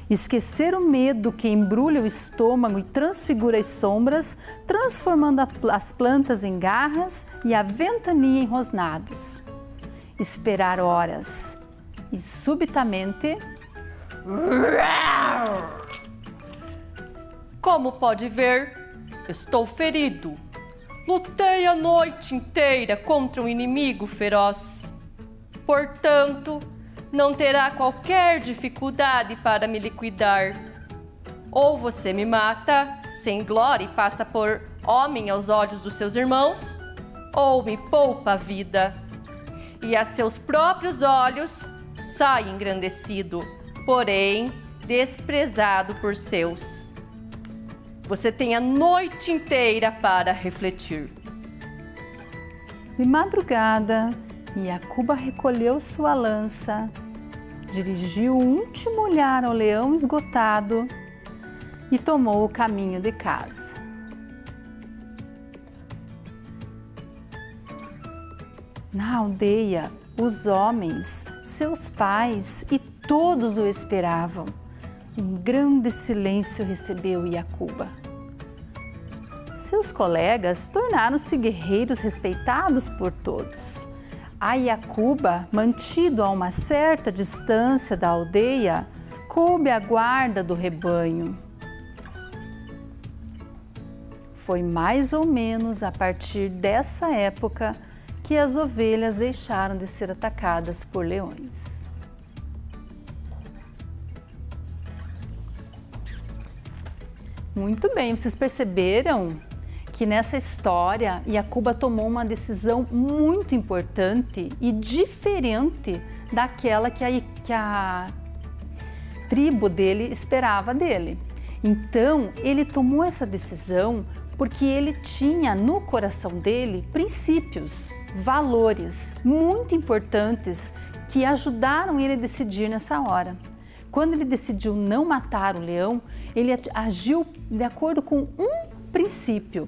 esquecer o medo que embrulha o estômago e transfigura as sombras, transformando as plantas em garras e a ventania em rosnados. Esperar horas e subitamente... Como pode ver, estou ferido. Lutei a noite inteira contra um inimigo feroz. Portanto, não terá qualquer dificuldade para me liquidar. Ou você me mata sem glória e passa por homem aos olhos dos seus irmãos, ou me poupa a vida. E a seus próprios olhos sai engrandecido, porém desprezado por seus. Você tem a noite inteira para refletir. De madrugada, Yacuba recolheu sua lança, dirigiu o último olhar ao leão esgotado e tomou o caminho de casa. Na aldeia, os homens, seus pais e todos o esperavam. Um grande silêncio recebeu Yacuba. Seus colegas tornaram-se guerreiros respeitados por todos. A Yacuba, mantido a uma certa distância da aldeia, coube a guarda do rebanho. Foi mais ou menos a partir dessa época que as ovelhas deixaram de ser atacadas por leões. Muito bem, vocês perceberam que nessa história Yacuba tomou uma decisão muito importante e diferente daquela que a tribo dele esperava dele. Então, ele tomou essa decisão porque ele tinha no coração dele princípios, valores muito importantes que ajudaram ele a decidir nessa hora. Quando ele decidiu não matar o leão, ele agiu de acordo com um princípio.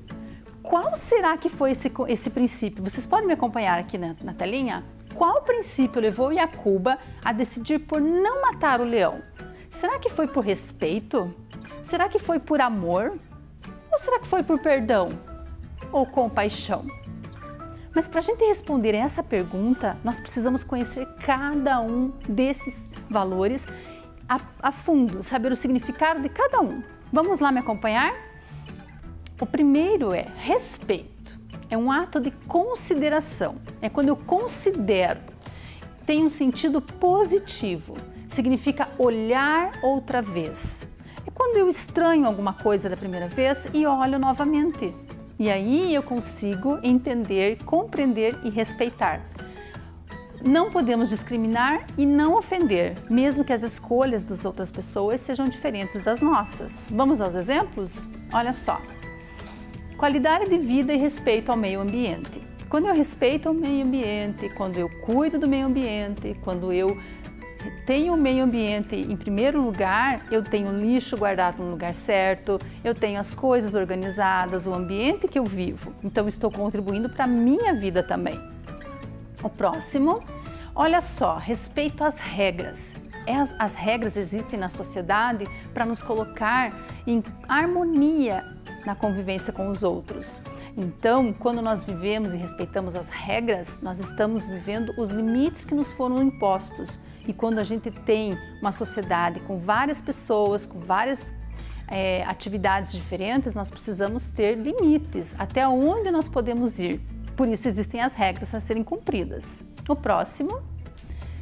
Qual será que foi esse princípio? Vocês podem me acompanhar aqui na telinha? Qual princípio levou Yacuba a decidir por não matar o leão? Será que foi por respeito? Será que foi por amor? Ou será que foi por perdão? Ou compaixão? Mas para a gente responder essa pergunta, nós precisamos conhecer cada um desses valores a fundo, saber o significado de cada um. Vamos lá me acompanhar? O primeiro é respeito. É um ato de consideração. É quando eu considero. Tem um sentido positivo. Significa olhar outra vez. É quando eu estranho alguma coisa da primeira vez e olho novamente. E aí eu consigo entender, compreender e respeitar. Não podemos discriminar e não ofender, mesmo que as escolhas das outras pessoas sejam diferentes das nossas. Vamos aos exemplos? Olha só. Qualidade de vida e respeito ao meio ambiente. Quando eu respeito o meio ambiente, quando eu cuido do meio ambiente, quando eu tenho o meio ambiente em primeiro lugar, eu tenho o lixo guardado no lugar certo, eu tenho as coisas organizadas, o ambiente que eu vivo. Então, estou contribuindo para a minha vida também. O próximo, olha só, respeito às regras. As regras existem na sociedade para nos colocar em harmonia na convivência com os outros. Então, quando nós vivemos e respeitamos as regras, nós estamos vivendo os limites que nos foram impostos. E quando a gente tem uma sociedade com várias pessoas, com várias atividades diferentes, nós precisamos ter limites, até onde nós podemos ir. Por isso existem as regras a serem cumpridas. O próximo,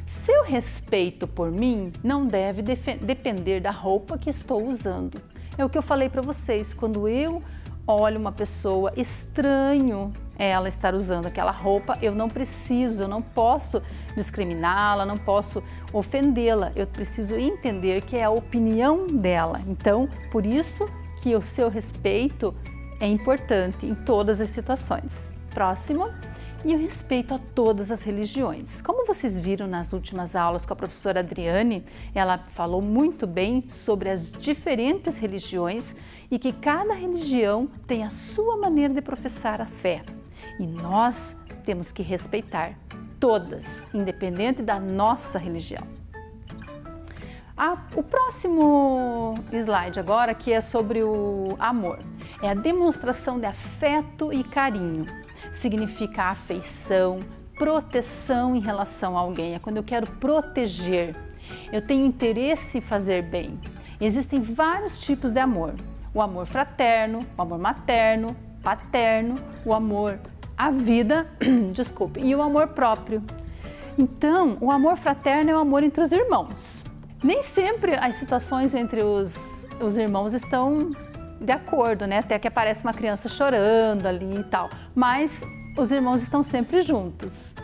seu respeito por mim não deve depender da roupa que estou usando. É o que eu falei para vocês, quando eu olho uma pessoa, estranho ela estar usando aquela roupa, eu não posso discriminá-la, não posso ofendê-la, eu preciso entender que é a opinião dela. Então, por isso que o seu respeito é importante em todas as situações. Próximo, e o respeito a todas as religiões. Como vocês viram nas últimas aulas com a professora Adriane, ela falou muito bem sobre as diferentes religiões e que cada religião tem a sua maneira de professar a fé. E nós temos que respeitar todas, independente da nossa religião. O próximo slide agora, que é sobre o amor, é a demonstração de afeto e carinho. Significa afeição, proteção em relação a alguém. É quando eu quero proteger, eu tenho interesse em fazer bem. Existem vários tipos de amor. O amor fraterno, o amor materno, paterno, o amor à vida, desculpe, e o amor próprio. Então, o amor fraterno é o amor entre os irmãos. Nem sempre as situações entre os irmãos estão de acordo, né? Até que aparece uma criança chorando ali e tal. Mas os irmãos estão sempre juntos.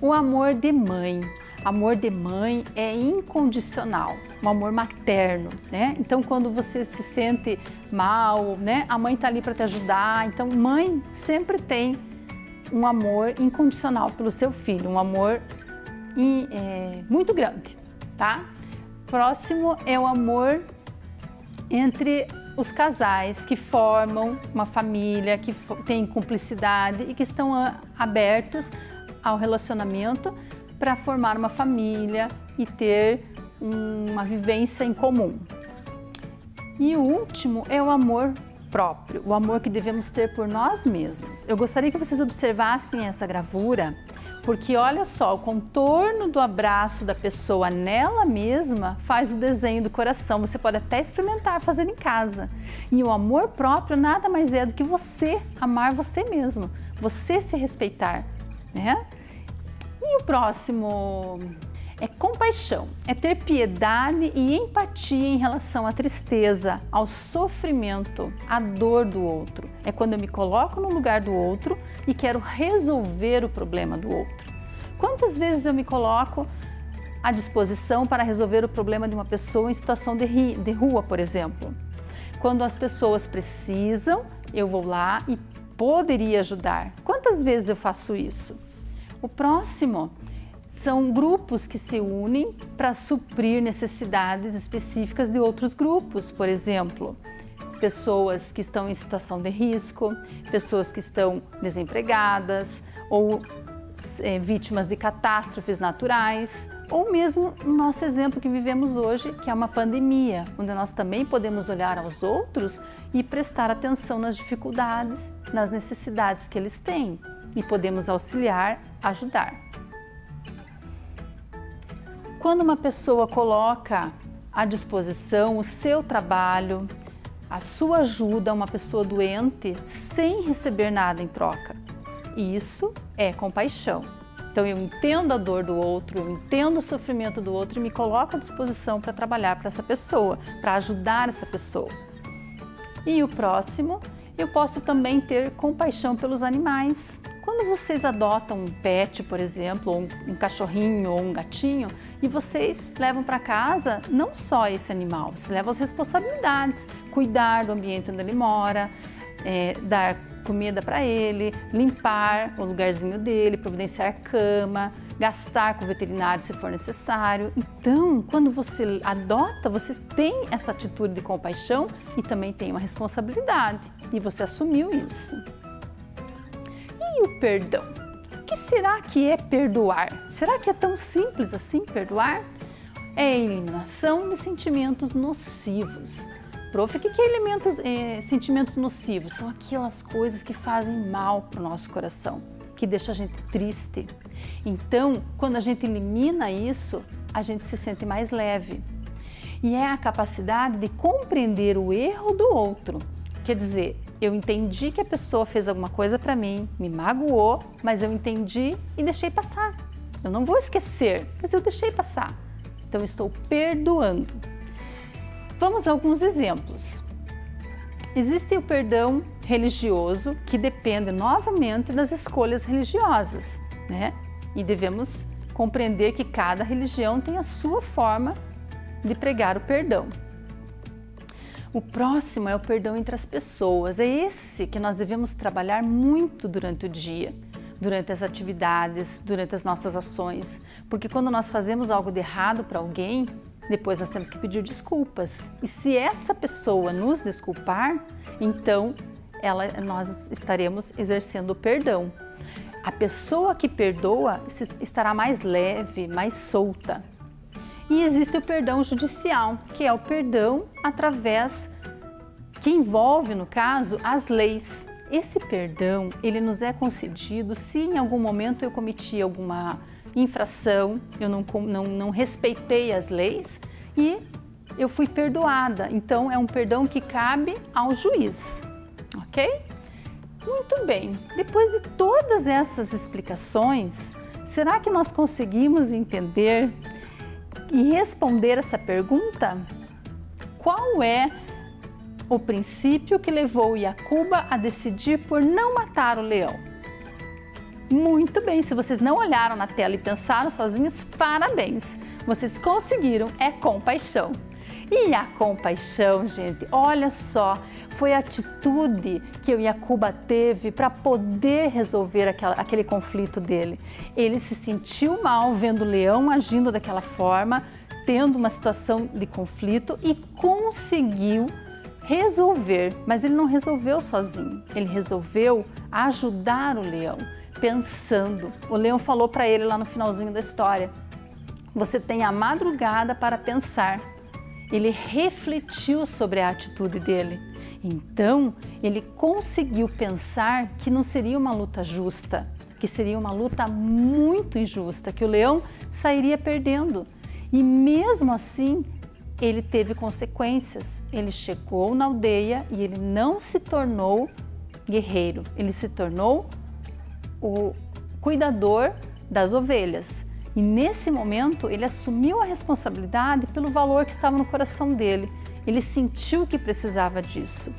O amor de mãe. Amor de mãe é incondicional, um amor materno, né? Então, quando você se sente mal, né? A mãe tá ali para te ajudar. Então, mãe sempre tem um amor incondicional pelo seu filho, um amor muito grande, tá? Próximo é o amor entre os casais que formam uma família, que têm cumplicidade e que estão abertos ao relacionamento para formar uma família e ter uma vivência em comum. E o último é o amor próprio, o amor que devemos ter por nós mesmos. Eu gostaria que vocês observassem essa gravura, porque olha só, o contorno do abraço da pessoa nela mesma faz o desenho do coração. Você pode até experimentar fazer em casa. E o amor próprio nada mais é do que você amar você mesmo, você se respeitar, né? E o próximo é compaixão, é ter piedade e empatia em relação à tristeza, ao sofrimento, à dor do outro. É quando eu me coloco no lugar do outro e quero resolver o problema do outro. Quantas vezes eu me coloco à disposição para resolver o problema de uma pessoa em situação de rua, por exemplo? Quando as pessoas precisam, eu vou lá e poderia ajudar. Quantas vezes eu faço isso? O próximo são grupos que se unem para suprir necessidades específicas de outros grupos, por exemplo, pessoas que estão em situação de risco, pessoas que estão desempregadas ou vítimas de catástrofes naturais, ou mesmo no nosso exemplo que vivemos hoje, que é uma pandemia, onde nós também podemos olhar aos outros e prestar atenção nas dificuldades, nas necessidades que eles têm e podemos auxiliar, ajudar. Quando uma pessoa coloca à disposição o seu trabalho, a sua ajuda a uma pessoa doente sem receber nada em troca, isso é compaixão. Então eu entendo a dor do outro, eu entendo o sofrimento do outro e me coloco à disposição para trabalhar para essa pessoa, para ajudar essa pessoa. E o próximo, eu posso também ter compaixão pelos animais. Quando vocês adotam um pet, por exemplo, ou um cachorrinho ou um gatinho, e vocês levam para casa não só esse animal, vocês levam as responsabilidades, cuidar do ambiente onde ele mora, dar comida para ele, limpar o lugarzinho dele, providenciar cama, gastar com o veterinário se for necessário. Então, quando você adota, você tem essa atitude de compaixão e também tem uma responsabilidade, e você assumiu isso. E o perdão? O que será que é perdoar? Será que é tão simples assim perdoar? É a eliminação de sentimentos nocivos. Prof, o que é sentimentos nocivos? São aquelas coisas que fazem mal para o nosso coração, que deixa a gente triste. Então, quando a gente elimina isso, a gente se sente mais leve. E é a capacidade de compreender o erro do outro. Quer dizer, eu entendi que a pessoa fez alguma coisa para mim, me magoou, mas eu entendi e deixei passar. Eu não vou esquecer, mas eu deixei passar. Então, eu estou perdoando. Vamos a alguns exemplos. Existe o perdão religioso, que depende novamente das escolhas religiosas, né? E devemos compreender que cada religião tem a sua forma de pregar o perdão. O próximo é o perdão entre as pessoas. É esse que nós devemos trabalhar muito durante o dia, durante as atividades, durante as nossas ações, porque quando nós fazemos algo de errado para alguém, depois nós temos que pedir desculpas. E se essa pessoa nos desculpar, então nós estaremos exercendo o perdão. A pessoa que perdoa estará mais leve, mais solta. E existe o perdão judicial, que é o perdão que envolve, no caso, as leis. Esse perdão, ele nos é concedido se em algum momento eu cometi alguma infração, eu não respeitei as leis e eu fui perdoada. Então, é um perdão que cabe ao juiz, ok? Muito bem, depois de todas essas explicações, será que nós conseguimos entender e responder essa pergunta? Qual é o princípio que levou Yacuba a decidir por não matar o leão? Muito bem, se vocês não olharam na tela e pensaram sozinhos, parabéns! Vocês conseguiram, é compaixão. E a compaixão, gente, olha só, foi a atitude que o Yacuba teve para poder resolver aquele conflito dele. Ele se sentiu mal vendo o leão agindo daquela forma, tendo uma situação de conflito e conseguiu resolver, mas ele não resolveu sozinho, ele resolveu ajudar o leão. Pensando, o leão falou para ele lá no finalzinho da história: você tem a madrugada para pensar. Ele refletiu sobre a atitude dele. Então, ele conseguiu pensar que não seria uma luta justa, que seria uma luta muito injusta, que o leão sairia perdendo. E mesmo assim, ele teve consequências. Ele chegou na aldeia e ele não se tornou guerreiro, ele se tornou o cuidador das ovelhas. E nesse momento ele assumiu a responsabilidade pelo valor que estava no coração dele. Ele sentiu que precisava disso.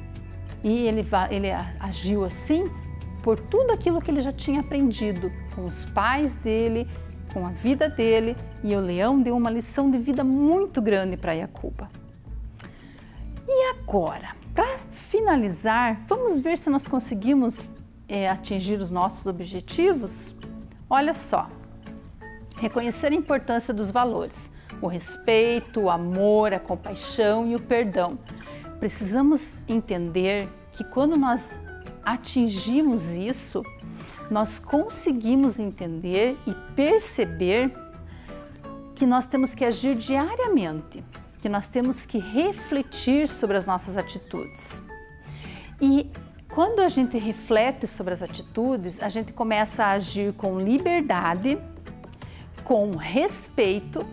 E ele agiu assim por tudo aquilo que ele já tinha aprendido com os pais dele, com a vida dele. E o leão deu uma lição de vida muito grande para Yacuba. E agora, para finalizar, vamos ver se nós conseguimos atingir os nossos objetivos? Olha só, reconhecer a importância dos valores, o respeito, o amor, a compaixão e o perdão. Precisamos entender que quando nós atingimos isso, nós conseguimos entender e perceber que nós temos que agir diariamente, que nós temos que refletir sobre as nossas atitudes. E quando a gente reflete sobre as atitudes, a gente começa a agir com liberdade, com respeito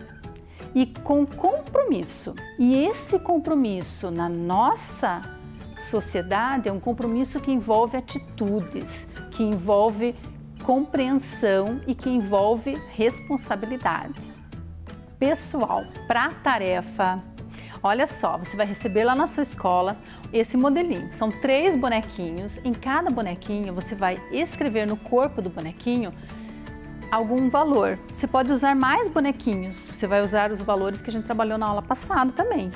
e com compromisso. E esse compromisso na nossa sociedade é um compromisso que envolve atitudes, que envolve compreensão e que envolve responsabilidade. Pessoal, para a tarefa, olha só, você vai receber lá na sua escola esse modelinho. São 3 bonequinhos. Em cada bonequinho, você vai escrever no corpo do bonequinho algum valor. Você pode usar mais bonequinhos. Você vai usar os valores que a gente trabalhou na aula passada também.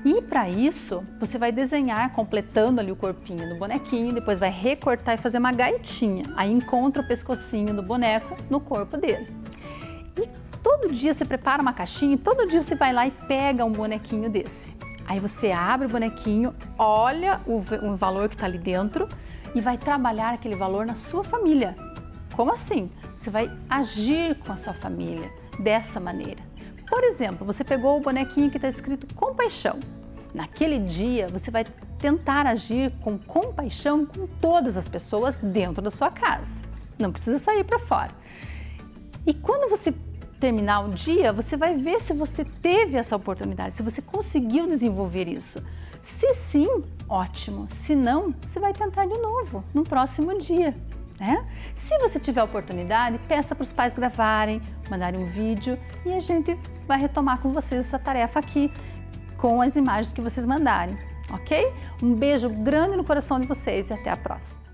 E para isso, você vai desenhar completando ali o corpinho do bonequinho, depois vai recortar e fazer uma gaitinha. Aí encontra o pescocinho do boneco no corpo dele. E todo dia você prepara uma caixinha e todo dia você vai lá e pega um bonequinho desse. Aí você abre o bonequinho, olha o valor que está ali dentro e vai trabalhar aquele valor na sua família. Como assim? Você vai agir com a sua família dessa maneira. Por exemplo, você pegou o bonequinho que está escrito compaixão. Naquele dia, você vai tentar agir com compaixão com todas as pessoas dentro da sua casa. Não precisa sair para fora. E quando você terminar o dia, você vai ver se você teve essa oportunidade, se você conseguiu desenvolver isso. Se sim, ótimo. Se não, você vai tentar de novo no próximo dia. Né? Se você tiver a oportunidade, peça para os pais gravarem, mandarem um vídeo e a gente vai retomar com vocês essa tarefa aqui com as imagens que vocês mandarem, ok? Um beijo grande no coração de vocês e até a próxima!